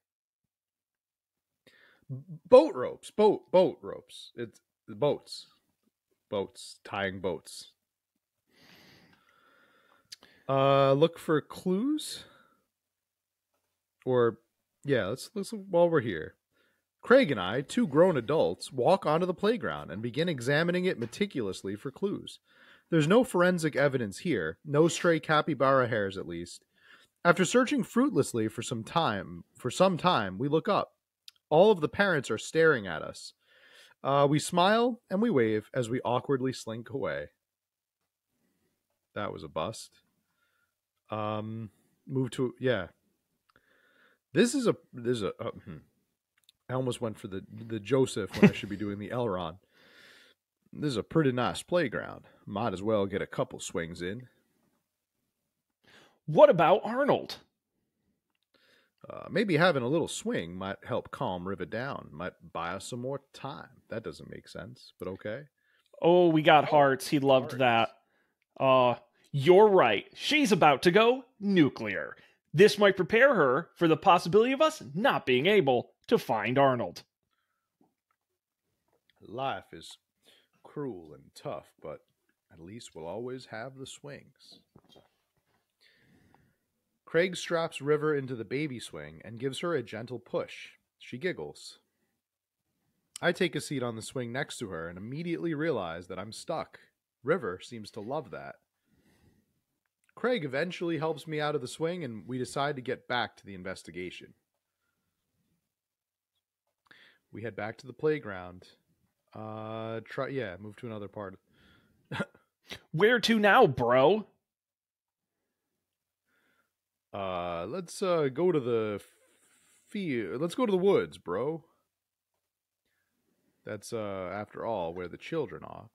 Boat ropes. Boat ropes. It's boats. Boats. Tying boats. Look for clues. Or, yeah, let's while we're here. Craig and I, two grown adults, walk onto the playground and begin examining it meticulously for clues. There's no forensic evidence here, no stray capybara hairs at least. After searching fruitlessly for some time, we look up. All of the parents are staring at us. We smile and we wave as we awkwardly slink away. That was a bust. Move to, yeah. I almost went for the Joseph when I should be doing the Elron. This is a pretty nice playground. Might as well get a couple swings in. What about Arnold? Maybe having a little swing might help calm River down. Might buy us some more time. That doesn't make sense, but okay. Oh, we got hearts. He loved that. You're right. She's about to go nuclear. This might prepare her for the possibility of us not being able to find Arnold. Life is cruel and tough, but at least we'll always have the swings. Craig straps River into the baby swing and gives her a gentle push. She giggles. I take a seat on the swing next to her and immediately realize that I'm stuck. River seems to love that. Craig eventually helps me out of the swing, and we decide to get back to the investigation. We head back to the playground. Move to another part. Where to now, bro? Let's go to the field. Let's go to the woods, bro. That's after all where the children are.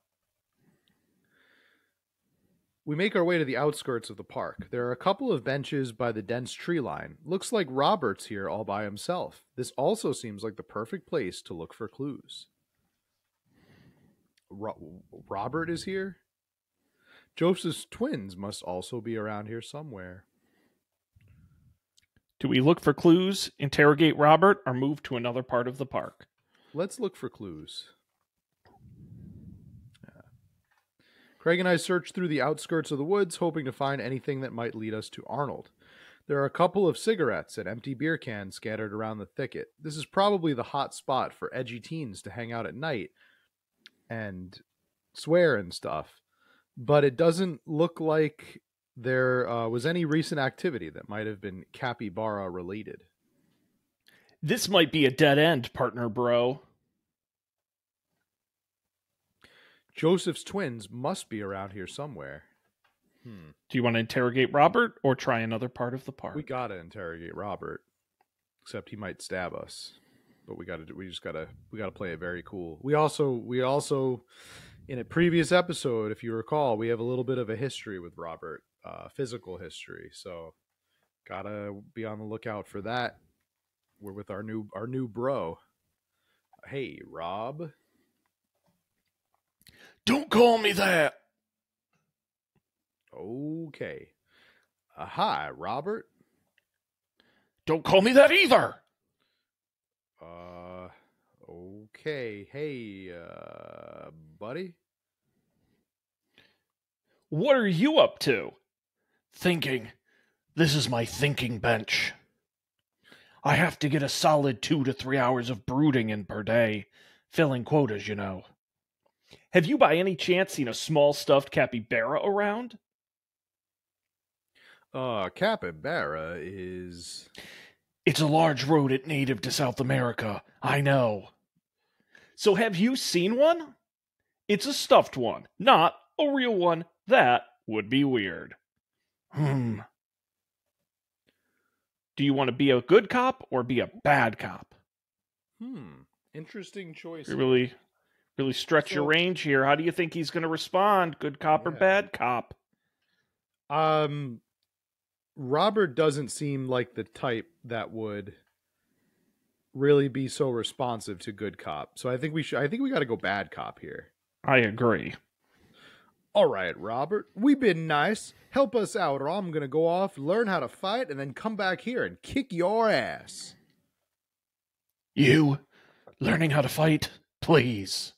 We make our way to the outskirts of the park. There are a couple of benches by the dense tree line. Looks like Robert's here all by himself. This also seems like the perfect place to look for clues. Robert is here? Joseph's twins must also be around here somewhere. Do we look for clues, interrogate Robert, or move to another part of the park? Let's look for clues. Craig and I search through the outskirts of the woods, hoping to find anything that might lead us to Arnold. There are a couple of cigarettes and empty beer cans scattered around the thicket. This is probably the hot spot for edgy teens to hang out at night and swear and stuff. But it doesn't look like there was any recent activity that might have been capybara related. This might be a dead end, partner bro. Joseph's twins must be around here somewhere. Do you want to interrogate Robert or try another part of the park? We gotta interrogate Robert, except he might stab us. But we gotta play it very cool. We also, in a previous episode, if you recall, we have a little bit of a history with Robert, physical history. So, gotta be on the lookout for that. We're with our new bro. Hey, Rob. Don't call me that. Okay. Hi, Robert. Don't call me that either. Okay. Hey, buddy. What are you up to? Thinking. This is my thinking bench. I have to get a solid 2 to 3 hours of brooding in per day, filling quotas, you know. Have you by any chance seen a small stuffed capybara around? Capybara is... It's a large rodent native to South America, I know. So have you seen one? It's a stuffed one, not a real one. That would be weird. Do you want to be a good cop or be a bad cop? Interesting choice. You really stretch your range here. How do you think he's going to respond? Good cop or bad cop? Robert doesn't seem like the type that would really be so responsive to good cop. So I think we got to go bad cop here. I agree. All right, Robert, we've been nice. Help us out, or I'm going to go off, learn how to fight, and then come back here and kick your ass. You? Learning how to fight? Please.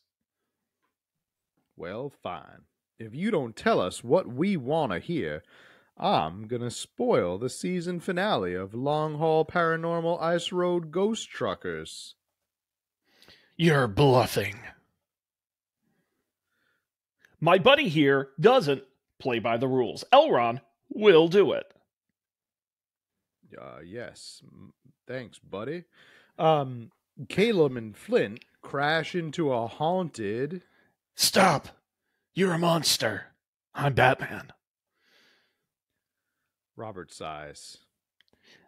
Well, fine. If you don't tell us what we want to hear, I'm going to spoil the season finale of Long Haul Paranormal Ice Road Ghost Truckers. You're bluffing. My buddy here doesn't play by the rules. Elron will do it. Yes. Thanks, buddy. Caleb and Flint crash into a haunted... Stop. You're a monster. I'm Batman. Robert sighs.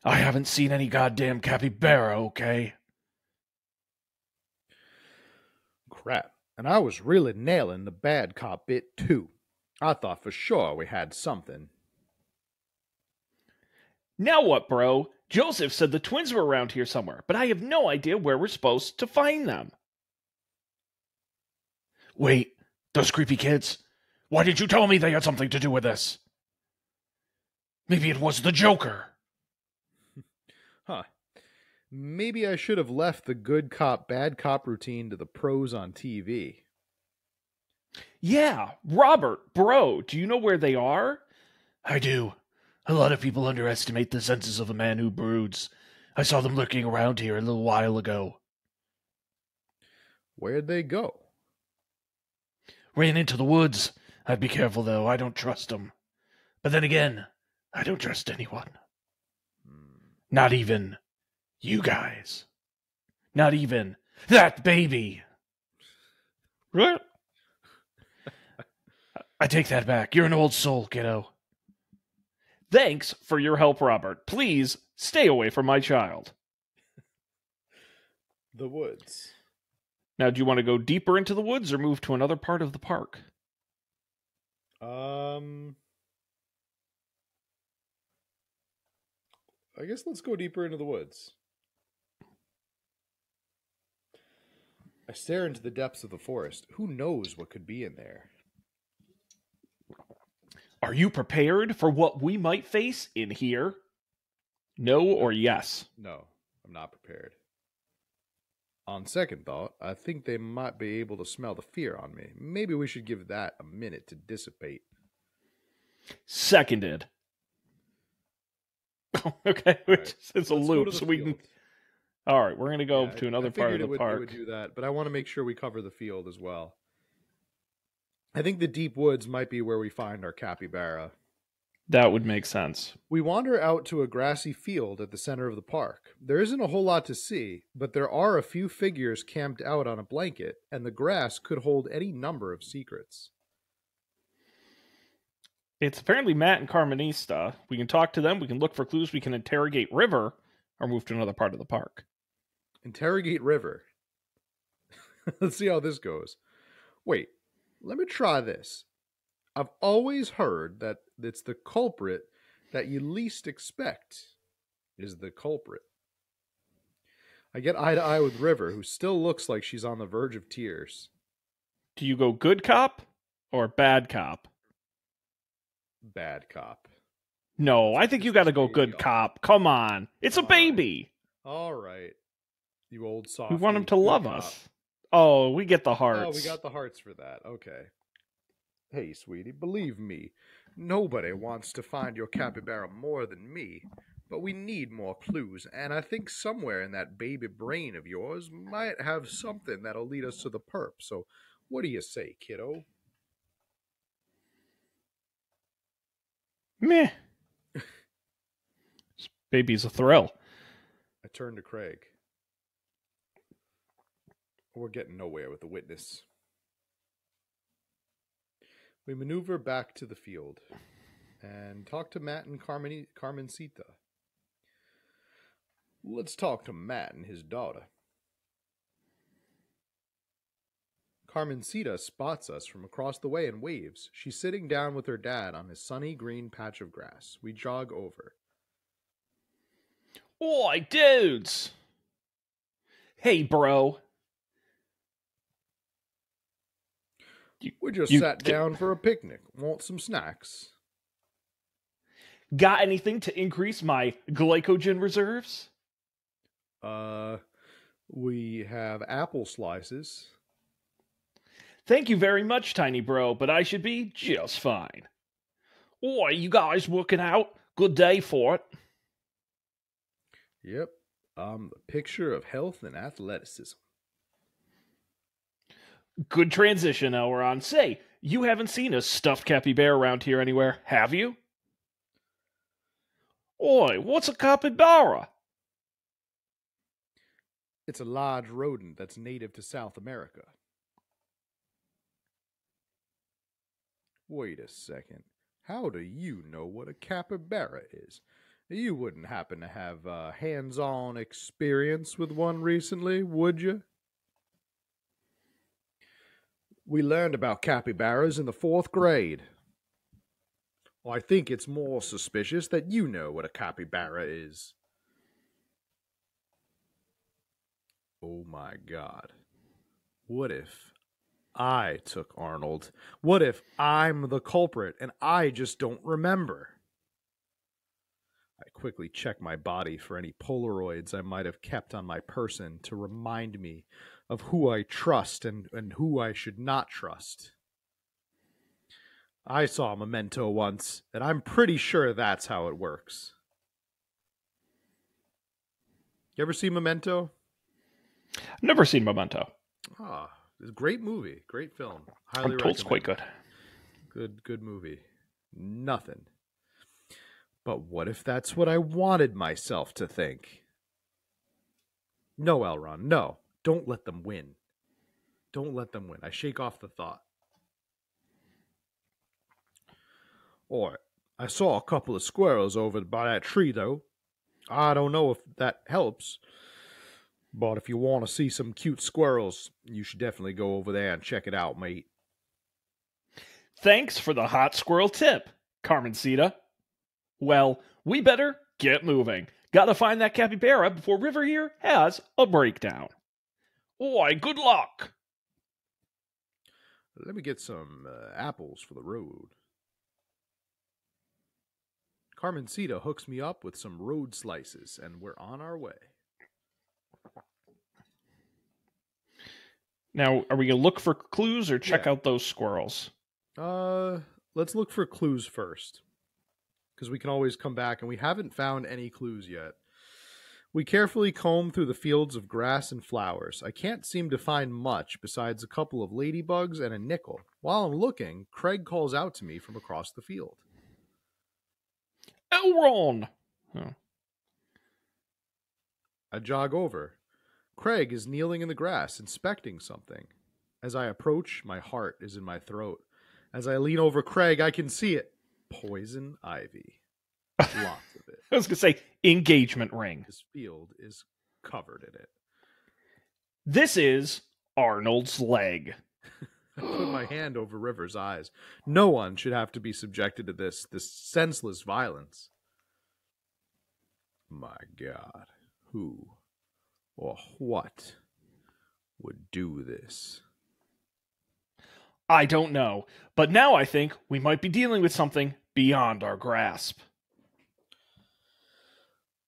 I haven't seen any goddamn capybara, okay? Crap. And I was really nailing the bad cop bit, too. I thought for sure we had something. Now what, bro? Joseph said the twins were around here somewhere, but I have no idea where we're supposed to find them. Wait, those creepy kids? Why did you tell me they had something to do with this? Maybe it was the Joker. Huh. Maybe I should have left the good cop, bad cop routine to the pros on TV. Yeah, Robert, bro, do you know where they are? I do. A lot of people underestimate the senses of a man who broods. I saw them lurking around here a little while ago. Where'd they go? Ran into the woods. I'd be careful, though. I don't trust them. But then again, I don't trust anyone. Hmm. Not even you guys. Not even that baby. What? I take that back. You're an old soul, kiddo. Thanks for your help, Robert. Please stay away from my child. The woods. Now, do you want to go deeper into the woods or move to another part of the park? I guess let's go deeper into the woods. I stare into the depths of the forest. Who knows what could be in there? Are you prepared for what we might face in here? No or yes? No, I'm not prepared. On second thought, I think they might be able to smell the fear on me. Maybe we should give that a minute to dissipate. Seconded. Okay, Right. it's a loop, so we can. All right, we're gonna go to another part of the park. It would do that, but I want to make sure we cover the field as well. I think the deep woods might be where we find our capybara. That would make sense. We wander out to a grassy field at the center of the park. There isn't a whole lot to see, but there are a few figures camped out on a blanket, and the grass could hold any number of secrets. It's apparently Matt and Carmenista. We can talk to them, we can look for clues, we can interrogate River, or move to another part of the park. Interrogate River. Let's see how this goes. Wait, let me try this. I've always heard that it's the culprit that you least expect is the culprit. I get eye to eye with River, who still looks like she's on the verge of tears. Do you go good cop or bad cop? Bad cop. No, I think you gotta go good cop. Come on. It's a baby. All right. You old soft. We want him to love us. Oh, we get the hearts. Oh, we got the hearts for that. Okay. Hey, sweetie, believe me, nobody wants to find your capybara more than me, but we need more clues, and I think somewhere in that baby brain of yours might have something that'll lead us to the perp, so what do you say, kiddo? Meh. This baby's a thrill. I turn to Craig. We're getting nowhere with the witness. We maneuver back to the field and talk to Matt and Carmencita. Let's talk to Matt and his daughter. Carmencita spots us from across the way and waves. She's sitting down with her dad on a sunny green patch of grass. We jog over. Oi, dudes! Hey, bro. We just sat down for a picnic. Want some snacks? Got anything to increase my glycogen reserves? We have apple slices. Thank you very much, tiny bro, but I should be just fine. Oi, you guys working out? Good day for it. Yep. The picture of health and athleticism. Good transition, Elron. Say, you haven't seen a stuffed capybara around here anywhere, have you? Oi, what's a capybara? It's a large rodent that's native to South America. Wait a second. How do you know what a capybara is? You wouldn't happen to have hands-on experience with one recently, would you? We learned about capybaras in the 4th grade. I think it's more suspicious that you know what a capybara is. Oh my God. What if I took Arnold? What if I'm the culprit and I just don't remember? I quickly check my body for any Polaroids I might have kept on my person to remind me of who I trust and who I should not trust. I saw Memento once, and I'm pretty sure that's how it works. You ever see Memento? I've never seen Memento. Ah, it's a great movie, great film. I'm told it's quite good. Good movie. Nothing. But what if that's what I wanted myself to think? No, Elron, no. Don't let them win. Don't let them win. I shake off the thought. Alright, I saw a couple of squirrels over by that tree, though. I don't know if that helps, but if you want to see some cute squirrels, you should definitely go over there and check it out, mate. Thanks for the hot squirrel tip, Carmencita. Well, we better get moving. Gotta find that capybara before River here has a breakdown. Oi, good luck! Let me get some apples for the road. Carmencita hooks me up with some road slices, and we're on our way. Now, are we going to look for clues or check out those squirrels? Let's look for clues first, because we can always come back, and we haven't found any clues yet. We carefully comb through the fields of grass and flowers. I can't seem to find much besides a couple of ladybugs and a nickel. While I'm looking, Craig calls out to me from across the field. Elron! Oh. I jog over. Craig is kneeling in the grass, inspecting something. As I approach, my heart is in my throat. As I lean over Craig, I can see it. Poison ivy. Lots of it. I was going to say, engagement ring. This field is covered in it. This is Arnold's leg. I put my hand over River's eyes. No one should have to be subjected to this senseless violence. My God, who or what would do this? I don't know, but now I think we might be dealing with something beyond our grasp.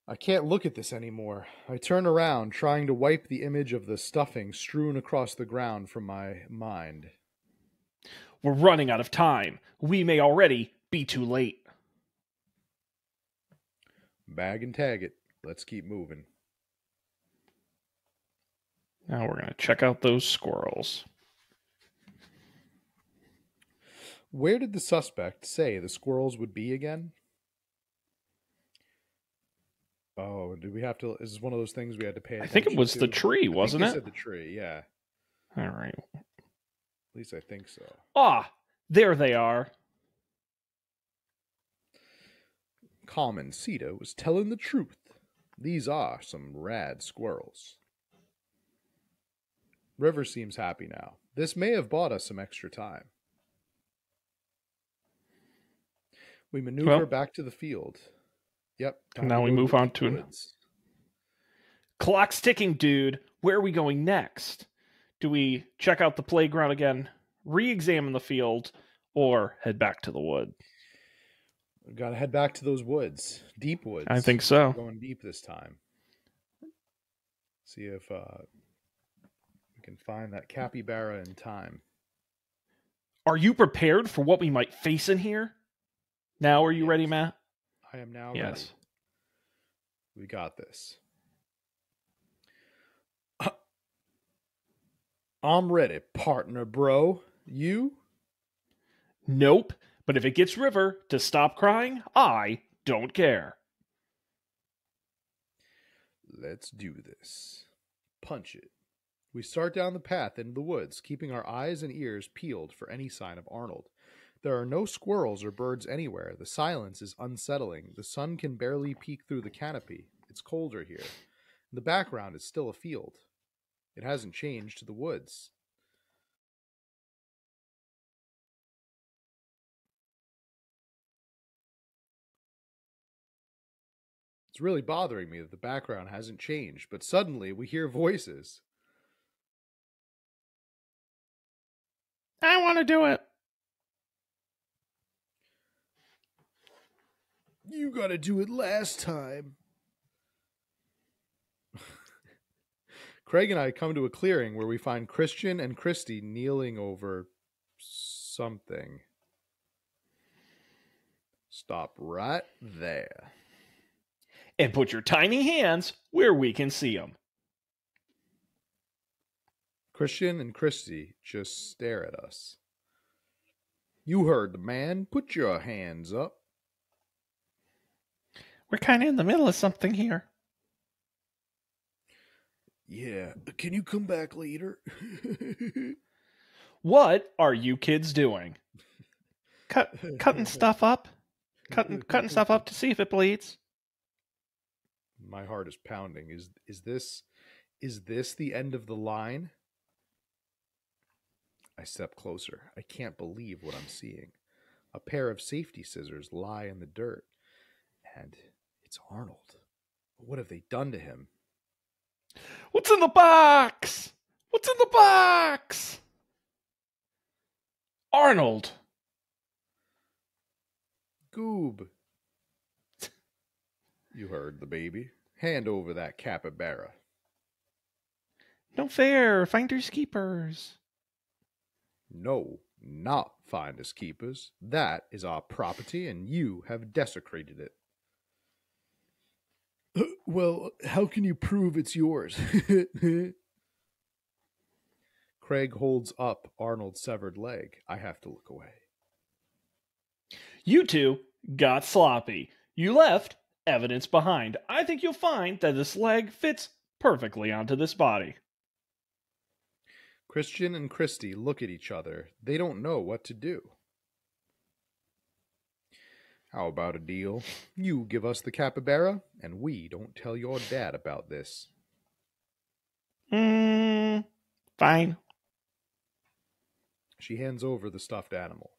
I can't look at this anymore. I turn around, trying to wipe the image of the stuffing strewn across the ground from my mind. We're running out of time. We may already be too late. Bag and tag it. Let's keep moving. Now we're going to check out those squirrels. Where did the suspect say the squirrels would be again? Oh, did we have to? Is this one of those things we had to pay attention to? I think it was the tree, wasn't it? I think you said the tree, yeah. All right. At least I think so. Ah, there they are. Carmencita was telling the truth. These are some rad squirrels. River seems happy now. This may have bought us some extra time. We maneuver back to the field. Yep. Now we move on to woods. Clock's ticking, dude. Where are we going next? Do we check out the playground again, re-examine the field, or head back to the wood? We've got to head back to those woods. Deep woods. I think so. We're going deep this time. See if we can find that capybara in time. Are you prepared for what we might face in here? Now, are you ready, Matt? I am now ready. We got this. I'm ready, partner, bro. You? Nope. But if it gets River to stop crying, I don't care. Let's do this. Punch it. We start down the path into the woods, keeping our eyes and ears peeled for any sign of Arnold. There are no squirrels or birds anywhere. The silence is unsettling. The sun can barely peek through the canopy. It's colder here. The background is still a field. It hasn't changed to the woods. It's really bothering me that the background hasn't changed, but suddenly we hear voices. I want to do it. You gotta do it last time. Craig and I come to a clearing where we find Christian and Christy kneeling over something. Stop right there. And put your tiny hands where we can see them. Christian and Christy just stare at us. You heard the man. Put your hands up. We're kind of in the middle of something here. Yeah, can you come back later? What are you kids doing? Cutting stuff up? Cutting stuff up to see if it bleeds? My heart is pounding. Is this the end of the line? I step closer. I can't believe what I'm seeing. A pair of safety scissors lie in the dirt. And it's Arnold. What have they done to him? What's in the box? What's in the box? Arnold. Goob. You heard the baby. Hand over that capybara. No fair. Finders keepers. No, not finders keepers. That is our property, and you have desecrated it. Well, how can you prove it's yours? Craig holds up Arnold's severed leg. I have to look away. You two got sloppy. You left evidence behind. I think you'll find that this leg fits perfectly onto this body. Christian and Christy look at each other. They don't know what to do. How about a deal? You give us the capybara, and we don't tell your dad about this. Fine. She hands over the stuffed animal.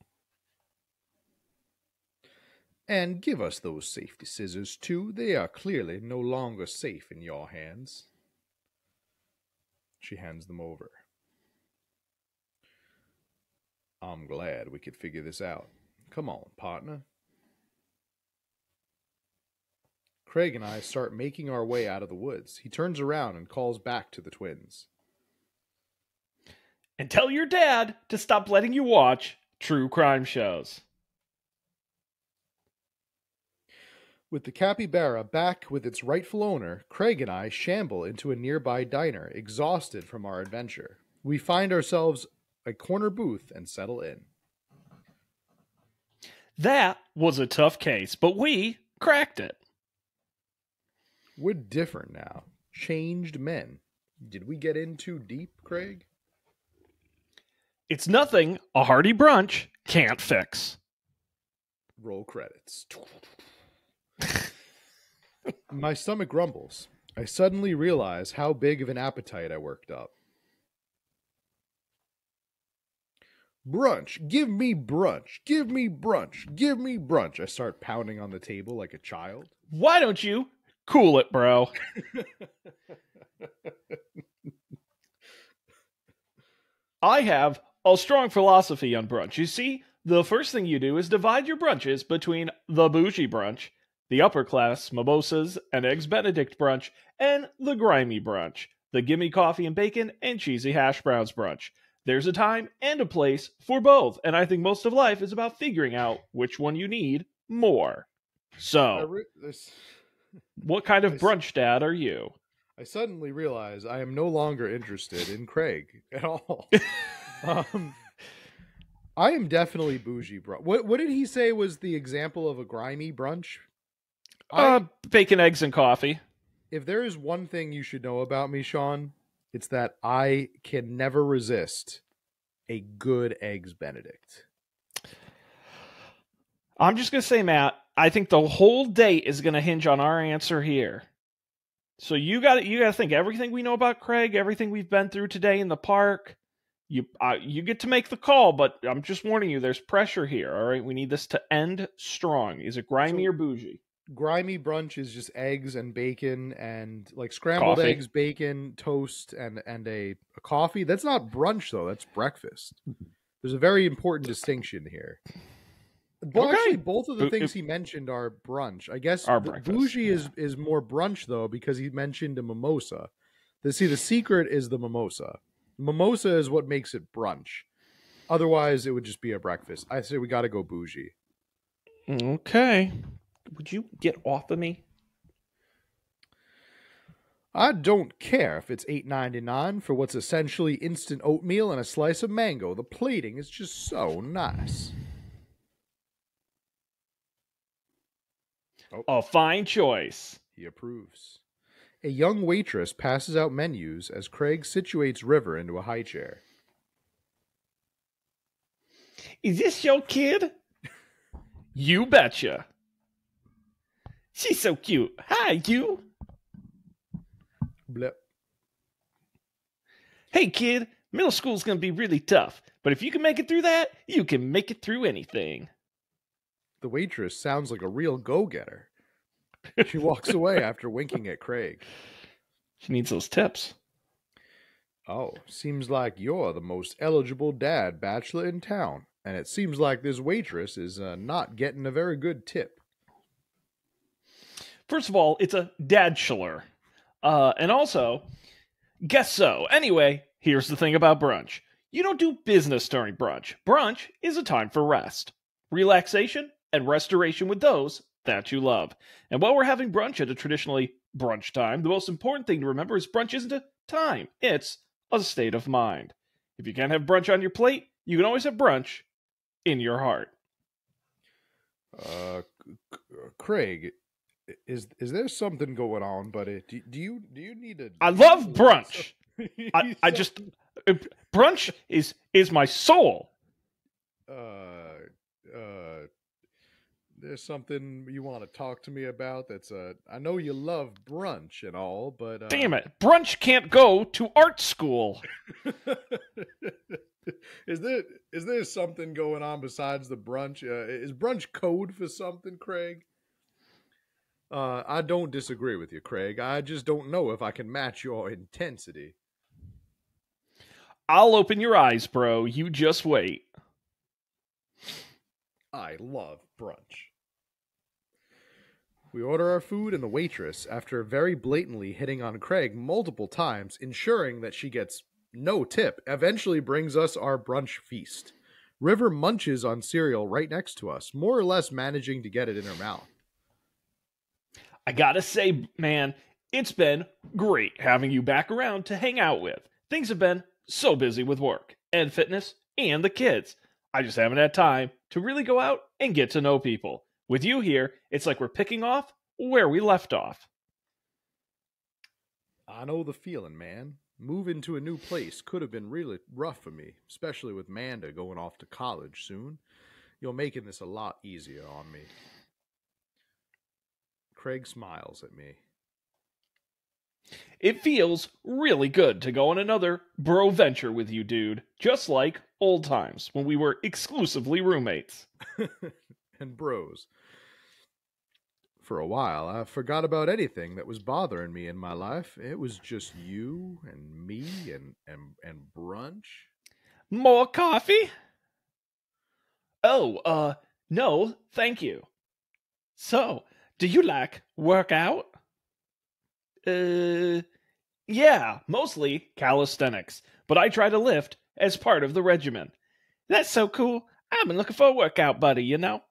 And give us those safety scissors, too. They are clearly no longer safe in your hands. She hands them over. I'm glad we could figure this out. Come on, partner. Craig and I start making our way out of the woods. He turns around and calls back to the twins. And tell your dad to stop letting you watch true crime shows. With the capybara back with its rightful owner, Craig and I shamble into a nearby diner, exhausted from our adventure. We find ourselves a corner booth and settle in. That was a tough case, but we cracked it. We're different now. Changed men. Did we get in too deep, Craig? It's nothing a hearty brunch can't fix. Roll credits. My stomach grumbles. I suddenly realize how big of an appetite I worked up. Brunch. Give me brunch. Give me brunch. Give me brunch. I start pounding on the table like a child. Why don't you cool it, bro? I have a strong philosophy on brunch. You see, the first thing you do is divide your brunches between the bougie brunch, the upper class mimosas and eggs Benedict brunch, and the grimy brunch, the gimme coffee and bacon and cheesy hash browns brunch. There's a time and a place for both, and I think most of life is about figuring out which one you need more. So, what kind of brunch dad are you? I suddenly realize I am no longer interested in Craig at all. I am definitely bougie brunch. What did he say was the example of a grimy brunch? Bacon, eggs, and coffee. If there is one thing you should know about me, Sean, it's that I can never resist a good eggs Benedict. I'm just going to say, Matt, I think the whole date is going to hinge on our answer here. So you got to think everything we know about Craig, everything we've been through today in the park. You get to make the call, but I'm just warning you, there's pressure here. All right, we need this to end strong. Is it grimy or bougie? Grimy brunch is just eggs and bacon and like scrambled coffee. Eggs, bacon, toast, and a coffee. That's not brunch though. That's breakfast. There's a very important distinction here. Well, Okay. actually, both of the things he mentioned are brunch. I guess bougie is more brunch though because he mentioned a mimosa. The secret is the mimosa. Mimosa is what makes it brunch. Otherwise, it would just be a breakfast. I say we got to go bougie. Okay. Would you get off of me? I don't care if it's $8.99 for what's essentially instant oatmeal and a slice of mango. The plating is just so nice. Oh, A fine choice. he approves. A young waitress passes out menus as Craig situates River into a high chair. Is this your kid? You betcha. She's so cute. Hi, you. Blep. Hey, kid, middle school's gonna be really tough, but if you can make it through that, you can make it through anything. The waitress sounds like a real go-getter. She walks away after winking at Craig. She needs those tips. Oh, seems like you're the most eligible dad bachelor in town, and it seems like this waitress is not getting a very good tip. First of all, it's a dadchler. And also, guess so. Anyway, here's the thing about brunch. You don't do business during brunch. Brunch is a time for rest, relaxation, and restoration with those that you love. And while we're having brunch at a traditionally brunch time, the most important thing to remember is brunch isn't a time. It's a state of mind. If you can't have brunch on your plate, you can always have brunch in your heart. Craig, is there something going on, buddy? Do you need a? I love brunch. I just brunch is my soul. There's something you want to talk to me about. That's I know you love brunch and all, but damn it, brunch can't go to art school. Is there something going on besides the brunch? Is brunch code for something, Craig? I don't disagree with you, Craig. I just don't know if I can match your intensity. I'll open your eyes, bro. You just wait. I love brunch. We order our food, and the waitress, after very blatantly hitting on Craig multiple times, ensuring that she gets no tip, eventually brings us our brunch feast. River munches on cereal right next to us, more or less managing to get it in her mouth. I gotta say, man, it's been great having you back around to hang out with. Things have been so busy with work and fitness and the kids. I just haven't had time to really go out and get to know people. With you here, it's like we're picking off where we left off. I know the feeling, man. Moving to a new place could have been really rough for me, especially with Manda going off to college soon. You're making this a lot easier on me. Craig smiles at me. It feels really good to go on another bro venture with you, dude. Just like old times when we were exclusively roommates. And bros. For a while, I forgot about anything that was bothering me in my life. It was just you and me and brunch. More coffee? Oh, no, thank you. So, do you like workout? Yeah, mostly calisthenics, but I try to lift as part of the regimen. That's so cool. I've been looking for a workout buddy, you know?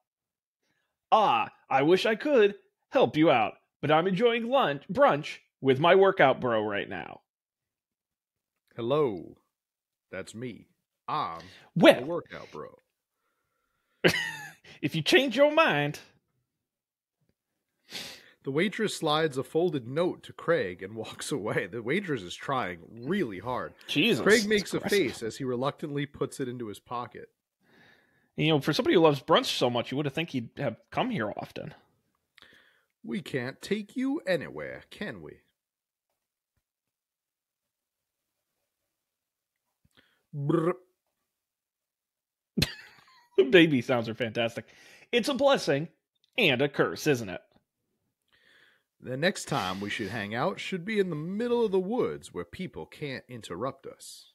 I wish I could help you out, but I'm enjoying brunch with my workout bro right now. Hello, that's me. I'm Well, a workout bro. If you change your mind... The waitress slides a folded note to Craig and walks away. The waitress is trying really hard. Jesus. Craig makes a face as he reluctantly puts it into his pocket. You know, for somebody who loves brunch so much, you would have think he'd have come here often. We can't take you anywhere, can we? Brr. The baby sounds are fantastic. It's a blessing and a curse, isn't it? The next time we should hang out should be in the middle of the woods where people can't interrupt us.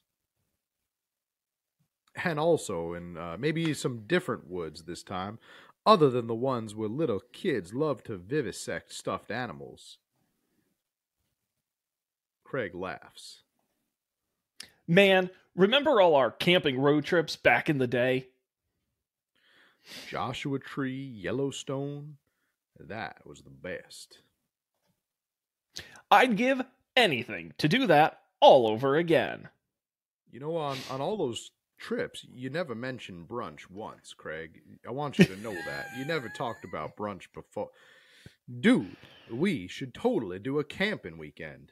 And also in maybe some different woods this time, other than the ones where little kids love to vivisect stuffed animals. Craig laughs. Man, remember all our camping road trips back in the day? Joshua Tree, Yellowstone, that was the best. I'd give anything to do that all over again. You know, on all those trips, you never mentioned brunch once, Craig. I want you to know that. You never talked about brunch before. Dude, we should totally do a camping weekend.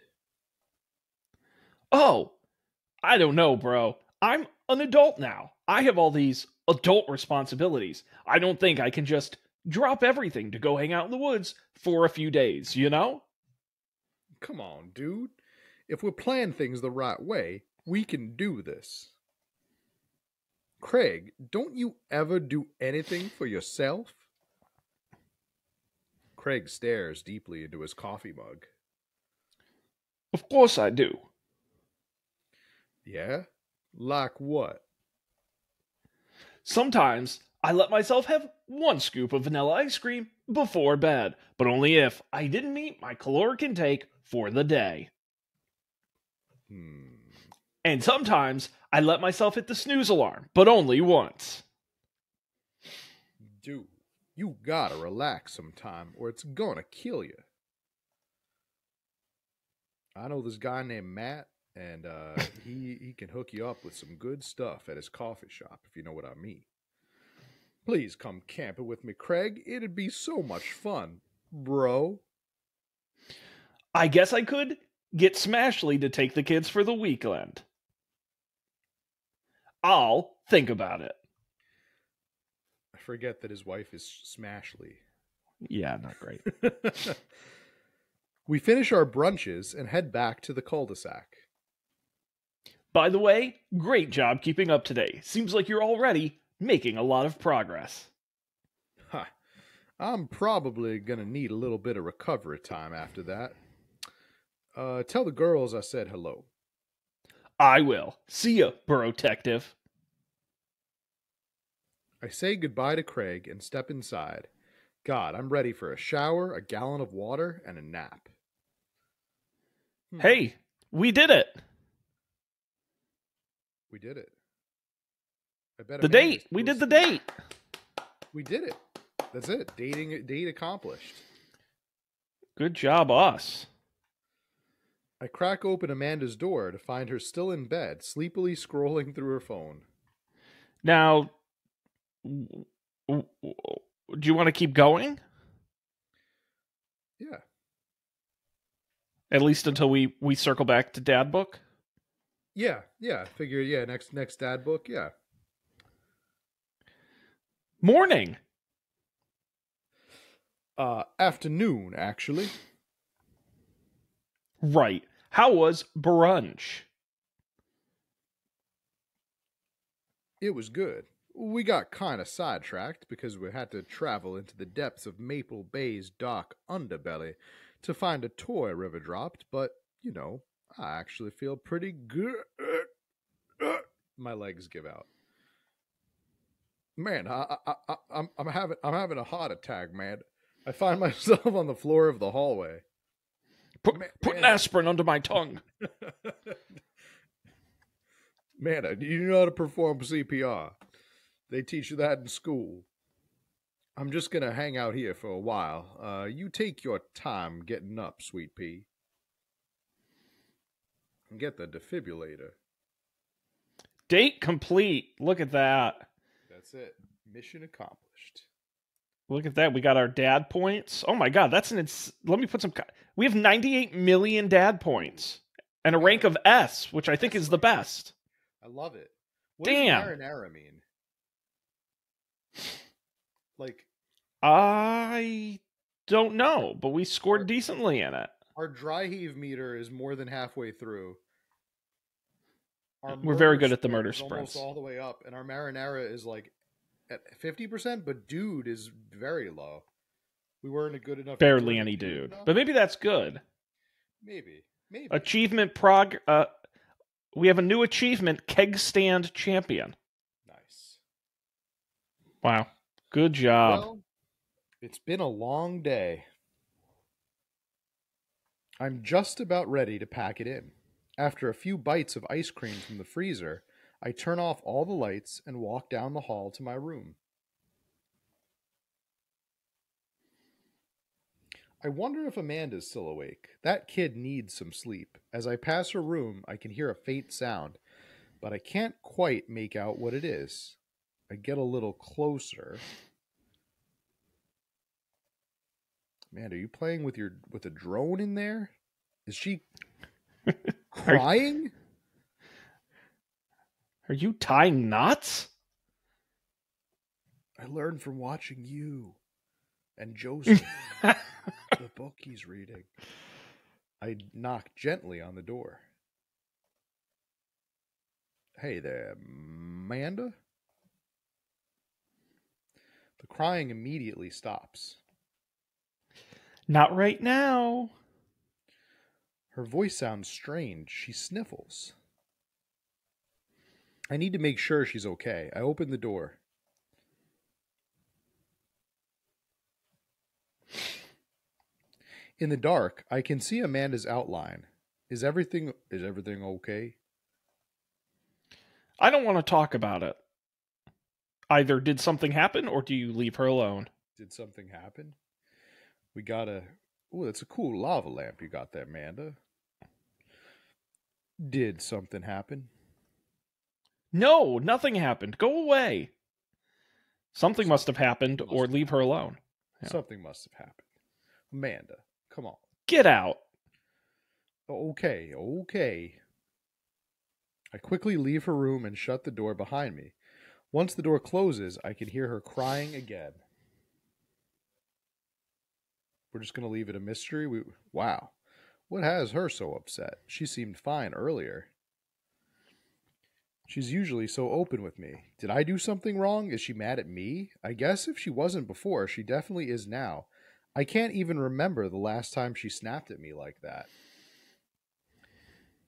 Oh, I don't know, bro. I'm an adult now. I have all these adult responsibilities. I don't think I can just drop everything to go hang out in the woods for a few days, you know? Come on, dude. If we plan things the right way, we can do this. Craig, don't you ever do anything for yourself? Craig stares deeply into his coffee mug. Of course I do. Yeah? Like what? Sometimes I let myself have one scoop of vanilla ice cream before bed, but only if I didn't meet my caloric intake for the day. And sometimes I let myself hit the snooze alarm, but only once. Dude, you gotta relax sometime or it's gonna kill you. I know this guy named Matt, and he can hook you up with some good stuff at his coffee shop, if you know what I mean. Please come camping with me, Craig. It'd be so much fun, bro. I guess I could get Smashly to take the kids for the weekend. I'll think about it. I forget that his wife is Smashly. Yeah, not great. We finish our brunches and head back to the cul-de-sac. By the way, great job keeping up today. Seems like you're already making a lot of progress. Ha! I'm probably gonna need a little bit of recovery time after that. Tell the girls I said hello. I will. See ya, Burrotective. I say goodbye to Craig and step inside. God, I'm ready for a shower, a gallon of water, and a nap. Hey, we did it. We did it. I bet The date. We did the date. We did it. That's it. Date accomplished. Good job, us. I crack open Amanda's door to find her still in bed, sleepily scrolling through her phone. Now, do you want to keep going? Yeah. At least until we circle back to Dad Book? Yeah. Figure, yeah, next dad book, yeah. Morning. Afternoon, actually. Right. How was brunch? It was good. We got kind of sidetracked because we had to travel into the depths of Maple Bay's dark underbelly to find a toy River dropped, but, you know, I actually feel pretty good. My legs give out. Man, I'm having a heart attack, man. I find myself on the floor of the hallway. Put an aspirin under my tongue. Man, do you know how to perform CPR? They teach you that in school. I'm just gonna hang out here for a while. You take your time getting up, Sweet Pea. And get the defibrillator. Date complete. Look at that. That's it. Mission accomplished. Look at that. We got our dad points. Oh my god, that's let me put some. We have 98 million dad points and a rank of S, which I think is the best. I love it. What Damn. does marinara mean? Like, I don't know, but we scored decently in it. Our dry heave meter is more than halfway through. We're very good at the murder sprints. Almost all the way up, and our marinara is like at 50%, but dude is very low. We weren't a good enough. Barely any dude, but maybe that's good. Maybe. Achievement we have a new achievement: keg stand champion. Nice. Wow, good job. Well, it's been a long day. I'm just about ready to pack it in. After a few bites of ice cream from the freezer, I turn off all the lights and walk down the hall to my room. I wonder if Amanda's still awake. That kid needs some sleep. As I pass her room, I can hear a faint sound, but I can't quite make out what it is. I get a little closer. Man, are you playing with a drone in there? Is she crying? Are you tying knots? I learned from watching you and Joseph, the book he's reading. I knock gently on the door. Hey there, Amanda? The crying immediately stops. Not right now. Her voice sounds strange. She sniffles. I need to make sure she's okay. I open the door. In the dark, I can see Amanda's outline. Is everything okay? I don't want to talk about it. Either did something happen or do you leave her alone? Did something happen? We got a... Ooh, that's a cool lava lamp you got there, Amanda. Did something happen? No, nothing happened. Go away. Something must have happened or leave her alone. Yeah. Something must have happened. Amanda, come on. Get out. Okay. I quickly leave her room and shut the door behind me. Once the door closes, I can hear her crying again. We're just going to leave it a mystery? Wow. What has her so upset? She seemed fine earlier. She's usually so open with me. Did I do something wrong? Is she mad at me? I guess if she wasn't before, she definitely is now. I can't even remember the last time she snapped at me like that.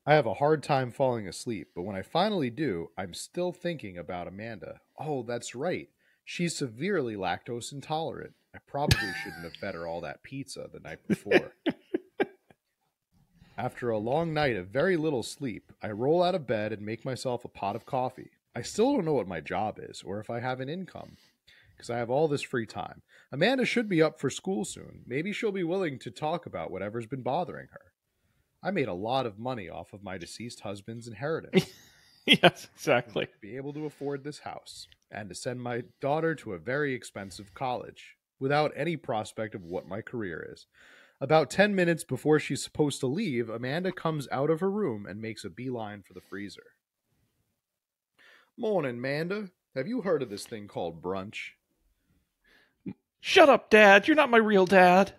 I have a hard time falling asleep, but when I finally do, I'm still thinking about Amanda. Oh, that's right. She's severely lactose intolerant. I probably shouldn't have fed her all that pizza the night before. After a long night of very little sleep, I roll out of bed and make myself a pot of coffee. I still don't know what my job is, or if I have an income, because I have all this free time. Amanda should be up for school soon. Maybe she'll be willing to talk about whatever's been bothering her. I made a lot of money off of my deceased husband's inheritance. Yes, exactly. Be able to afford this house, and to send my daughter to a very expensive college, without any prospect of what my career is. About 10 minutes before she's supposed to leave, Amanda comes out of her room and makes a beeline for the freezer. Morning, Amanda. Have you heard of this thing called brunch? Shut up, Dad. You're not my real dad.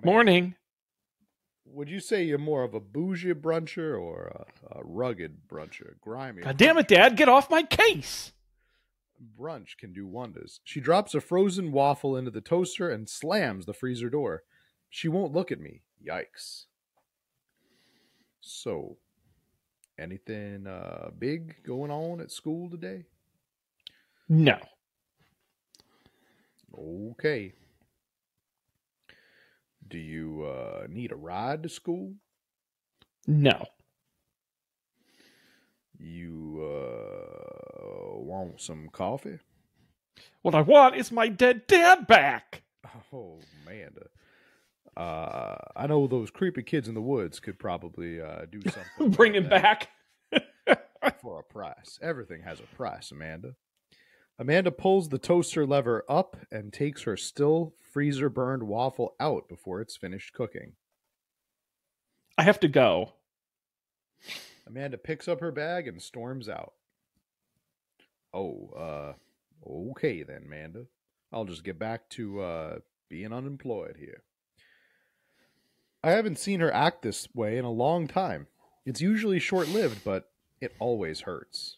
Morning. Would you say you're more of a bougie bruncher or a rugged bruncher? Grimy. God damn it, Dad. Get off my case. Brunch can do wonders. She drops a frozen waffle into the toaster and slams the freezer door. She won't look at me. Yikes. So, anything big going on at school today? No. Okay. Do you need a ride to school? No. You want some coffee? What I want is my dead dad back. Oh, Amanda. I know those creepy kids in the woods could probably do something. Bring him back. For a price. Everything has a price, Amanda. Amanda pulls the toaster lever up and takes her still freezer-burned waffle out before it's finished cooking. I have to go. Amanda picks up her bag and storms out. Okay then, Amanda. I'll just get back to being unemployed here. I haven't seen her act this way in a long time. It's usually short-lived, but it always hurts.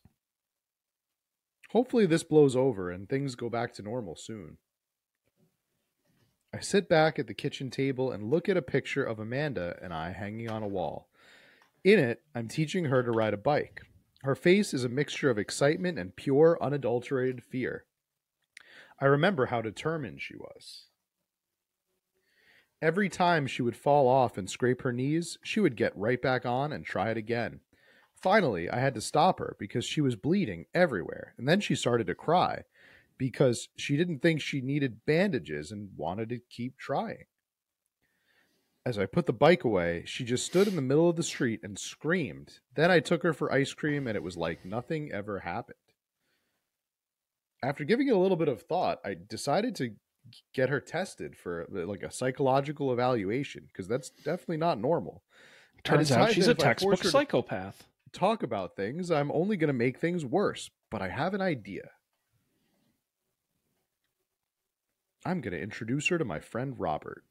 Hopefully this blows over and things go back to normal soon. I sit back at the kitchen table and look at a picture of Amanda and I hanging on a wall. In it, I'm teaching her to ride a bike. Her face is a mixture of excitement and pure, unadulterated fear. I remember how determined she was. Every time she would fall off and scrape her knees, she would get right back on and try it again. Finally, I had to stop her because she was bleeding everywhere, and then she started to cry because she didn't think she needed bandages and wanted to keep trying. As I put the bike away, she just stood in the middle of the street and screamed. Then I took her for ice cream, and it was like nothing ever happened. After giving it a little bit of thought, I decided to get her tested for like a psychological evaluation, because that's definitely not normal. Turns out she's a textbook psychopath. Talk about things, I'm only going to make things worse. But I have an idea. I'm going to introduce her to my friend Robert.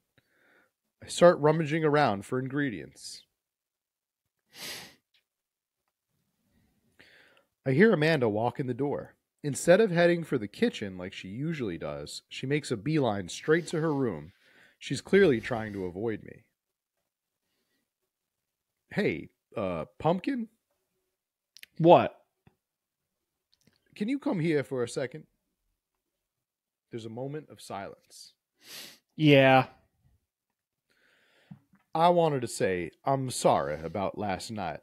I start rummaging around for ingredients. I hear Amanda walk in the door. Instead of heading for the kitchen like she usually does, she makes a beeline straight to her room. She's clearly trying to avoid me. Hey, Pumpkin? What? Can you come here for a second? There's a moment of silence. Yeah. I wanted to say I'm sorry about last night.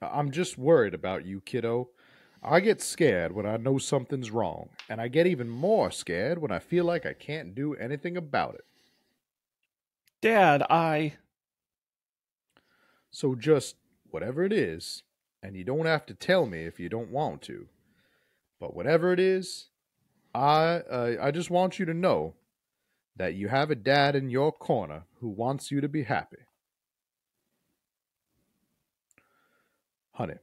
I'm just worried about you, kiddo. I get scared when I know something's wrong, and I get even more scared when I feel like I can't do anything about it. Dad, So just whatever it is, and you don't have to tell me if you don't want to, but whatever it is, I just want you to know that you have a dad in your corner who wants you to be happy. Honey,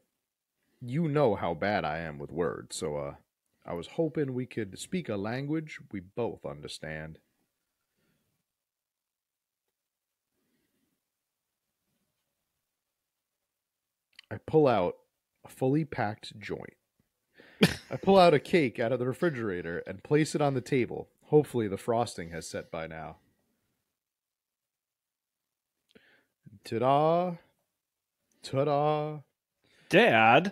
you know how bad I am with words, so I was hoping we could speak a language we both understand. I pull out a fully packed joint. I pull out a cake out of the refrigerator and place it on the table. Hopefully the frosting has set by now. Ta-da! Ta-da! Dad?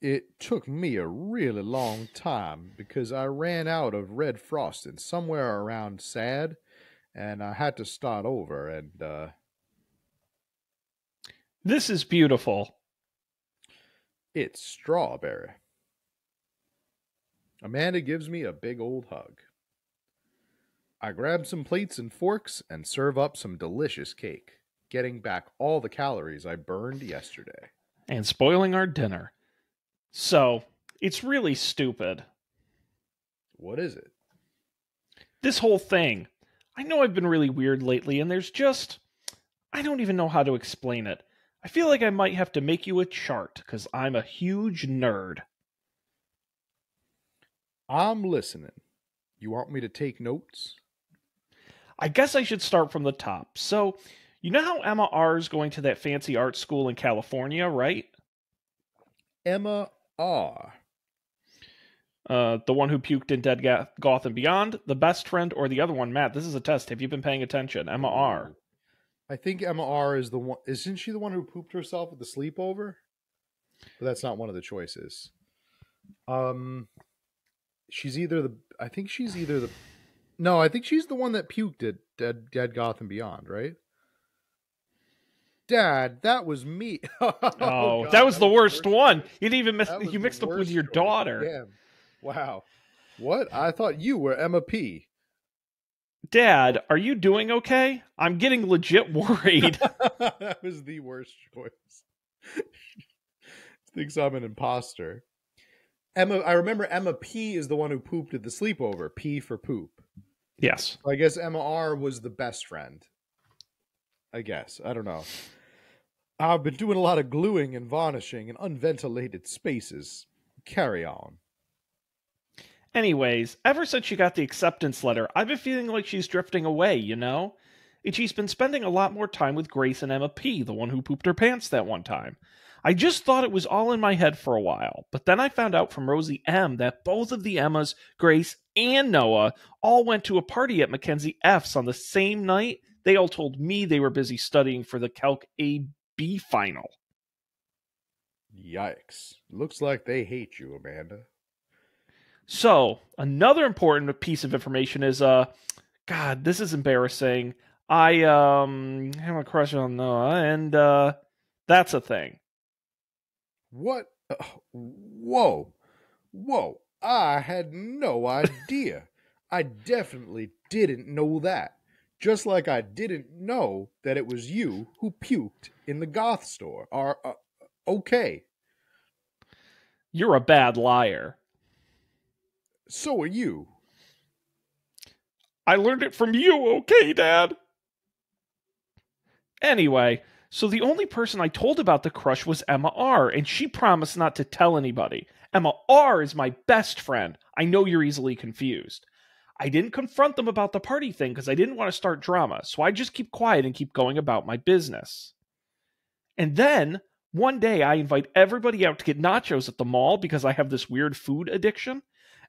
It took me a really long time because I ran out of red frosting somewhere around sad, and I had to start over, and This is beautiful. it's strawberry. Amanda gives me a big old hug. I grab some plates and forks and serve up some delicious cake, getting back all the calories I burned yesterday. And spoiling our dinner. So, it's really stupid. What is it? This whole thing. I know I've been really weird lately, and there's just... I don't even know how to explain it. I feel like I might have to make you a chart, because I'm a huge nerd. I'm listening. You want me to take notes? I guess I should start from the top. So, you know how Emma R. is going to that fancy art school in California, right? Emma R. The one who puked in Dead Gotham Beyond, the best friend, or the other one, Matt. This is a test. Have you been paying attention? Emma R. I think Emma R is the one. Isn't she the one who pooped herself at the sleepover? But that's not one of the choices. She's either the. I think she's either the. No, I think she's the one that puked at Dead Gotham Beyond, right? Dad, that was me. Oh, God, that was the worst one. choice. You didn't even you mixed up with your daughter. Damn. Wow. What? I thought you were Emma P. Dad, are you doing okay? I'm getting legit worried. That was the worst choice. Thinks I'm an imposter. I remember Emma P is the one who pooped at the sleepover. P for poop. Yes. I guess Emma R was the best friend. I guess. I don't know. I've been doing a lot of gluing and varnishing in unventilated spaces. Carry on. Anyways, ever since she got the acceptance letter, I've been feeling like she's drifting away, you know? And she's been spending a lot more time with Grace and Emma P., the one who pooped her pants that one time. I just thought it was all in my head for a while, but then I found out from Rosie M. that both of the Emmas, Grace and Noah, all went to a party at Mackenzie F's on the same night. They all told me they were busy studying for the Calc AB final. Yikes. Looks like they hate you, Amanda. So, another important piece of information is, God, this is embarrassing. I, have a crush on Noah, and, that's a thing. What? Whoa. Whoa. I had no idea. I definitely didn't know that. Just like I didn't know that it was you who puked in the goth store. Okay. You're a bad liar. So are you. I learned it from you, okay, Dad? Anyway, so the only person I told about the crush was Emma R., and she promised not to tell anybody. Emma R. is my best friend. I know you're easily confused. I didn't confront them about the party thing because I didn't want to start drama, so I just keep quiet and keep going about my business. And then, one day, I invite everybody out to get nachos at the mall because I have this weird food addiction.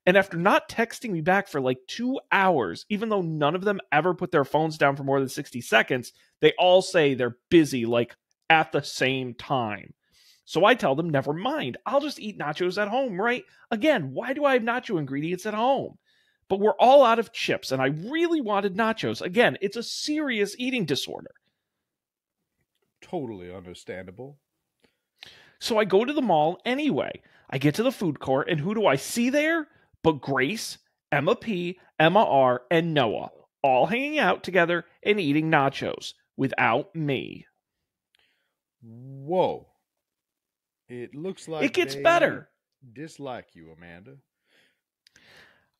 And after not texting me back for like 2 hours, even though none of them ever put their phones down for more than 60 seconds, they all say they're busy, like at the same time. So I tell them, never mind, I'll just eat nachos at home, right? Again, why do I have nacho ingredients at home? But we're all out of chips, and I really wanted nachos. Again, it's a serious eating disorder. Totally understandable. So I go to the mall anyway. I get to the food court, and who do I see there? But Grace, Emma P., Emma R., and Noah, all hanging out together and eating nachos without me. Whoa. It looks like it gets better. Dislike you, Amanda.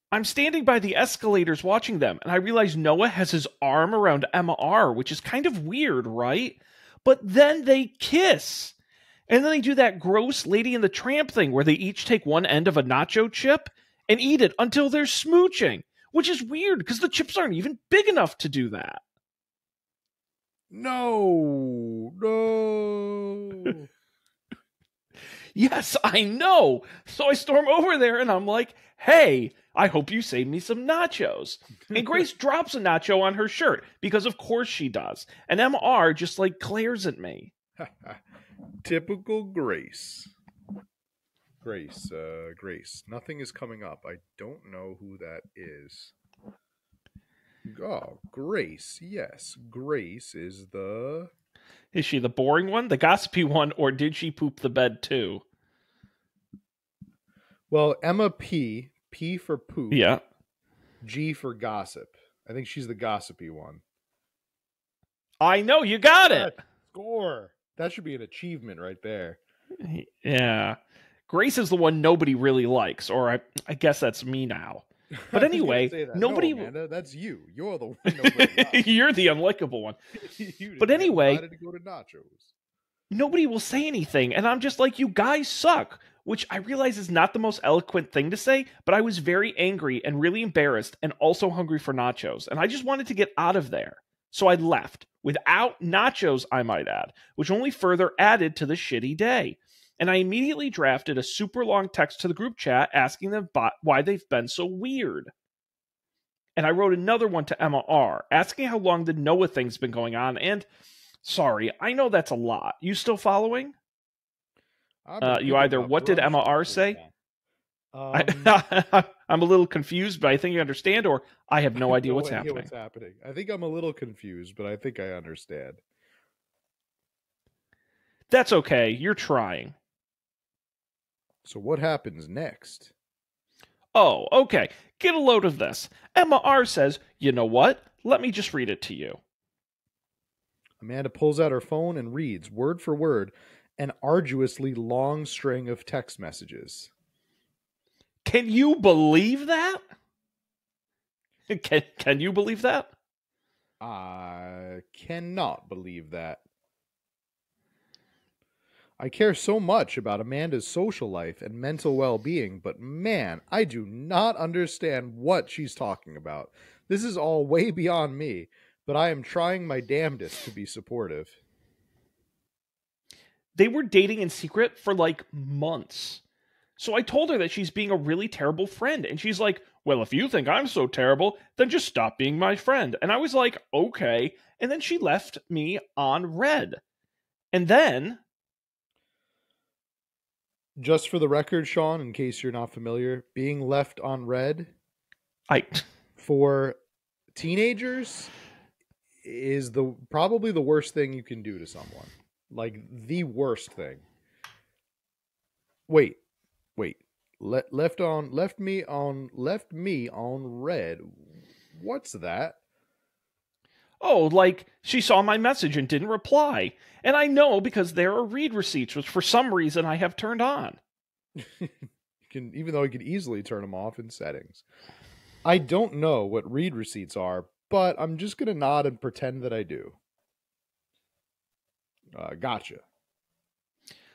I'm standing by the escalators watching them, and I realize Noah has his arm around Emma R., which is kind of weird, right? But then they kiss. And then they do that gross Lady and the Tramp thing where they each take one end of a nacho chip and eat it until they're smooching, which is weird because the chips aren't even big enough to do that. No. Yes, I know. So I storm over there and I'm like, hey, I hope you save me some nachos. And Grace drops a nacho on her shirt because of course she does. And MR just like glares at me. Typical Grace. Grace. Nothing is coming up. I don't know who that is. Oh, Grace. Yes, Grace is the... Is she the boring one, the gossipy one, or did she poop the bed too? Well, Emma P. P for poop. Yeah. G for gossip. I think she's the gossipy one. I know, you got it. Score. That should be an achievement right there. Yeah. Grace is the one nobody really likes, or I guess that's me now. But anyway, nobody... No, Amanda, that's you. You're the one nobody likes. You're the unlikable one. But anyway, to go to nachos. Nobody will say anything, and I'm just like, you guys suck, which I realize is not the most eloquent thing to say, but I was very angry and really embarrassed and also hungry for nachos, and I just wanted to get out of there. So I left, without nachos, I might add, which only further added to the shitty day. And I immediately drafted a super long text to the group chat asking them why they've been so weird. And I wrote another one to Emma R, asking how long the Noah thing's been going on, and sorry, I know that's a lot. You still following? You either, what did Emma R say? I'm a little confused, but I think I understand, or I have no idea what's happening. I think I'm a little confused, but I think I understand. That's okay. You're trying. So what happens next? Oh, okay. Get a load of this. Emma R says, you know what? Let me just read it to you. Amanda pulls out her phone and reads, word for word, an arduously long string of text messages. Can you believe that? Can you believe that? I cannot believe that. I care so much about Amanda's social life and mental well-being, but man, I do not understand what she's talking about. This is all way beyond me, but I am trying my damnedest to be supportive. They were dating in secret for like months. So I told her that she's being a really terrible friend, and she's like, well, if you think I'm so terrible, then just stop being my friend. And I was like, okay. And then she left me on red. And then... Just for the record, Sean, in case you're not familiar, being left on red for teenagers is probably the worst thing you can do to someone. Like, the worst thing. Wait. Left me on red. What's that? Oh, like, she saw my message and didn't reply. And I know because there are read receipts, which for some reason I have turned on. even though he could easily turn them off in settings. I don't know what read receipts are, but I'm just going to nod and pretend that I do. Gotcha.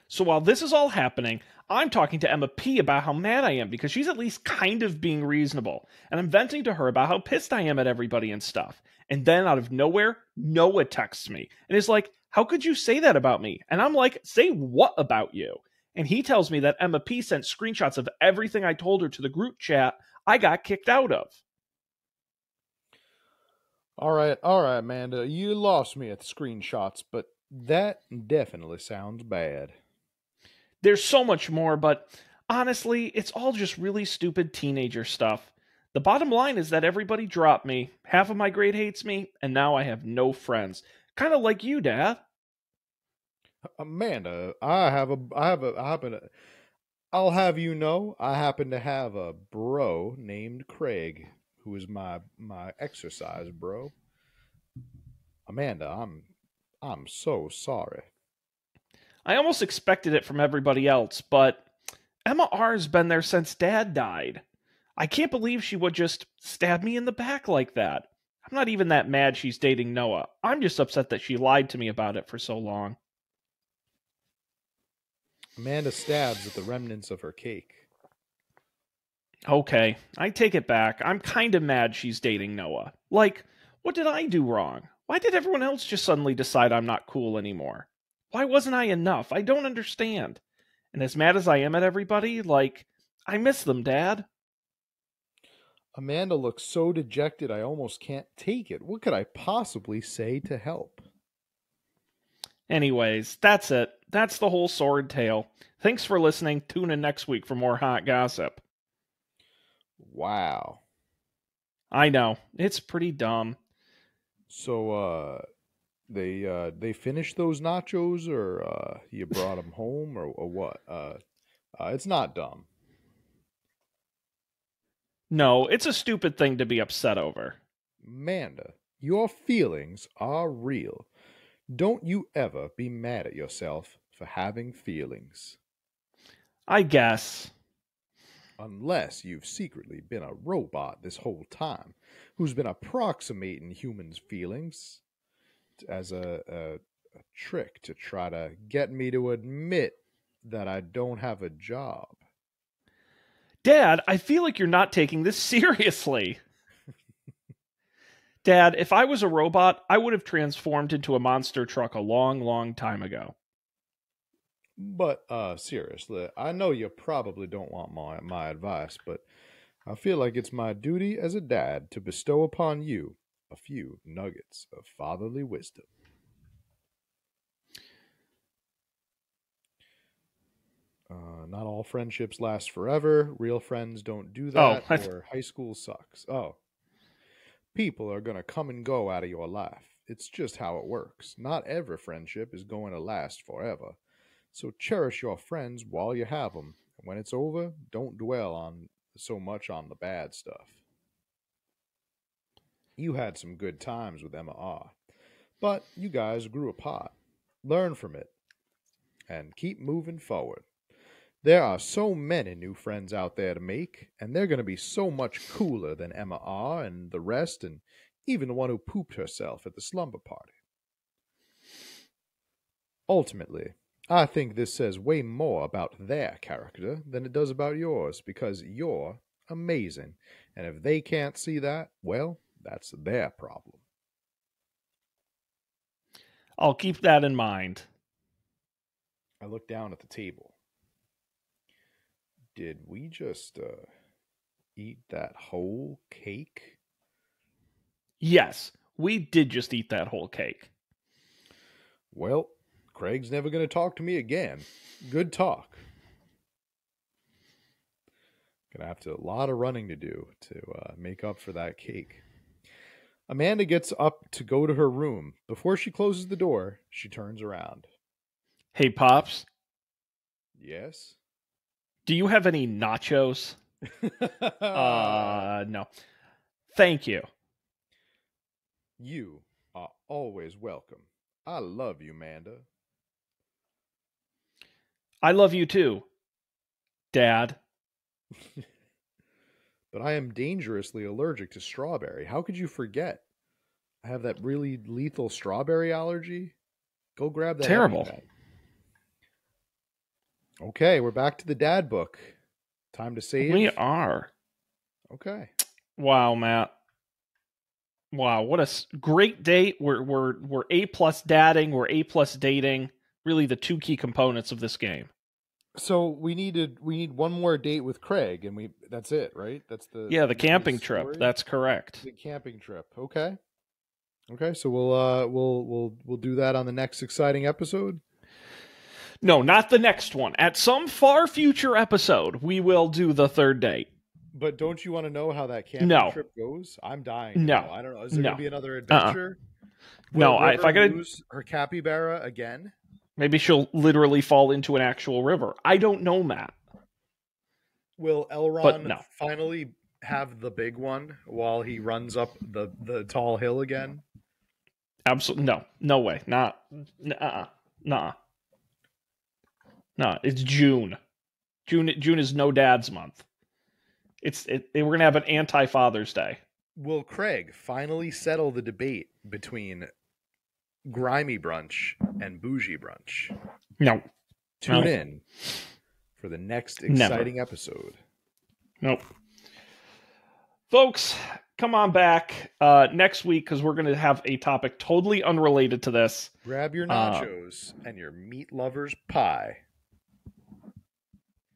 So while this is all happening, I'm talking to Emma P about how mad I am because she's at least kind of being reasonable. And I'm venting to her about how pissed I am at everybody and stuff. And then out of nowhere, Noah texts me and is like, "How could you say that about me?" And I'm like, "Say what about you?" And he tells me that Emma P sent screenshots of everything I told her to the group chat I got kicked out of. All right, Amanda. You lost me at the screenshots, but that definitely sounds bad. There's so much more, but honestly, it's all just really stupid teenager stuff. The bottom line is that everybody dropped me, half of my grade hates me, and now I have no friends. Kind of like you, Dad. Amanda, I'll have you know, I happen to have a bro named Craig, who is my exercise bro. Amanda, I'm so sorry. I almost expected it from everybody else, but Emma R's been there since Dad died. I can't believe she would just stab me in the back like that. I'm not even that mad she's dating Noah. I'm just upset that she lied to me about it for so long. Amanda stabs at the remnants of her cake. Okay, I take it back. I'm kinda mad she's dating Noah. Like, what did I do wrong? Why did everyone else just suddenly decide I'm not cool anymore? Why wasn't I enough? I don't understand. And as mad as I am at everybody, like, I miss them, Dad. Amanda looks so dejected I almost can't take it. What could I possibly say to help? Anyways, that's it. That's the whole sword tale. Thanks for listening. Tune in next week for more hot gossip. Wow. I know, it's pretty dumb. So, they finished those nachos, or you brought them home, or what? It's not dumb. No, it's a stupid thing to be upset over. Amanda, your feelings are real. Don't you ever be mad at yourself for having feelings. I guess. Unless you've secretly been a robot this whole time who's been approximating humans' feelings as a trick to try to get me to admit that I don't have a job. Dad, I feel like you're not taking this seriously. Dad, if I was a robot, I would have transformed into a monster truck a long, long time ago. But seriously, I know you probably don't want my advice, but I feel like it's my duty as a dad to bestow upon you a few nuggets of fatherly wisdom. Not all friendships last forever. Real friends don't do that, or high school sucks. Oh, people are going to come and go out of your life. It's just how it works. Not every friendship is going to last forever. So cherish your friends while you have them. And when it's over, don't dwell on so much on the bad stuff. You had some good times with Emma R, but you guys grew apart. Learn from it and keep moving forward. There are so many new friends out there to make, and they're going to be so much cooler than Emma R and the rest, and even the one who pooped herself at the slumber party. Ultimately, I think this says way more about their character than it does about yours, because you're amazing, and if they can't see that, well, that's their problem. I'll keep that in mind. I look down at the table. Did we just eat that whole cake? Yes, we did just eat that whole cake. Well, Craig's never going to talk to me again. Good talk. Gonna have a lot of running to do to make up for that cake. Amanda gets up to go to her room. Before she closes the door, she turns around. Hey, Pops. Yes? Do you have any nachos? No. Thank you. You are always welcome. I love you, Amanda. I love you too, Dad. But I am dangerously allergic to strawberry. How could you forget? I have that really lethal strawberry allergy. Go grab that Terrible. EpiPen. Okay, we're back to the dad book. Time to save. We are. Okay. Wow, Matt. Wow, what a great date. We're A+ dadding, we're A+ dating. Really the two key components of this game. So we need one more date with Craig, and that's it, right? That's the the camping trip. That's correct. The camping trip. Okay. So we'll do that on the next exciting episode. No, not the next one. At some far future episode, we will do the third date. But don't you want to know how that camping trip goes? I'm dying. No, I don't know. Is there going to be another adventure? No, if I gotta lose her capybara again, maybe she'll literally fall into an actual river. I don't know, Matt. Will Elrond finally have the big one while he runs up the tall hill again? Absolutely no way. Nah. No, it's June. June is no dad's month. We're gonna have an anti-Father's Day. Will Craig finally settle the debate between grimy brunch and bougie brunch? No. Tune in for the next exciting episode. Nope. Folks, come on back next week because we're going to have a topic totally unrelated to this. Grab your nachos and your meat lover's pie.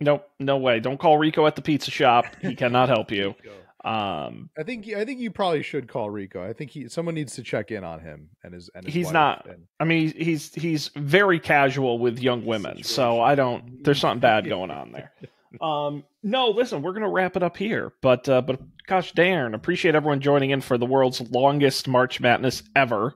Nope, no way. Don't call Rico at the pizza shop. He cannot help you. I think you probably should call Rico. I think someone needs to check in on him and his he's wife. Not. I mean, he's very casual with young women, so I don't. There's something bad going on there. No, listen, we're gonna wrap it up here, but gosh darn, appreciate everyone joining in for the world's longest March Madness ever.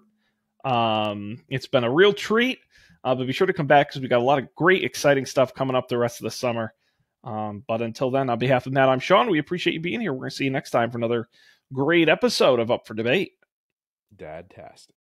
It's been a real treat. But be sure to come back because we got a lot of great, exciting stuff coming up the rest of the summer. But until then, on behalf of Matt, I'm Sean. We appreciate you being here. We're going to see you next time for another great episode of Up for Debate. Dad-tastic.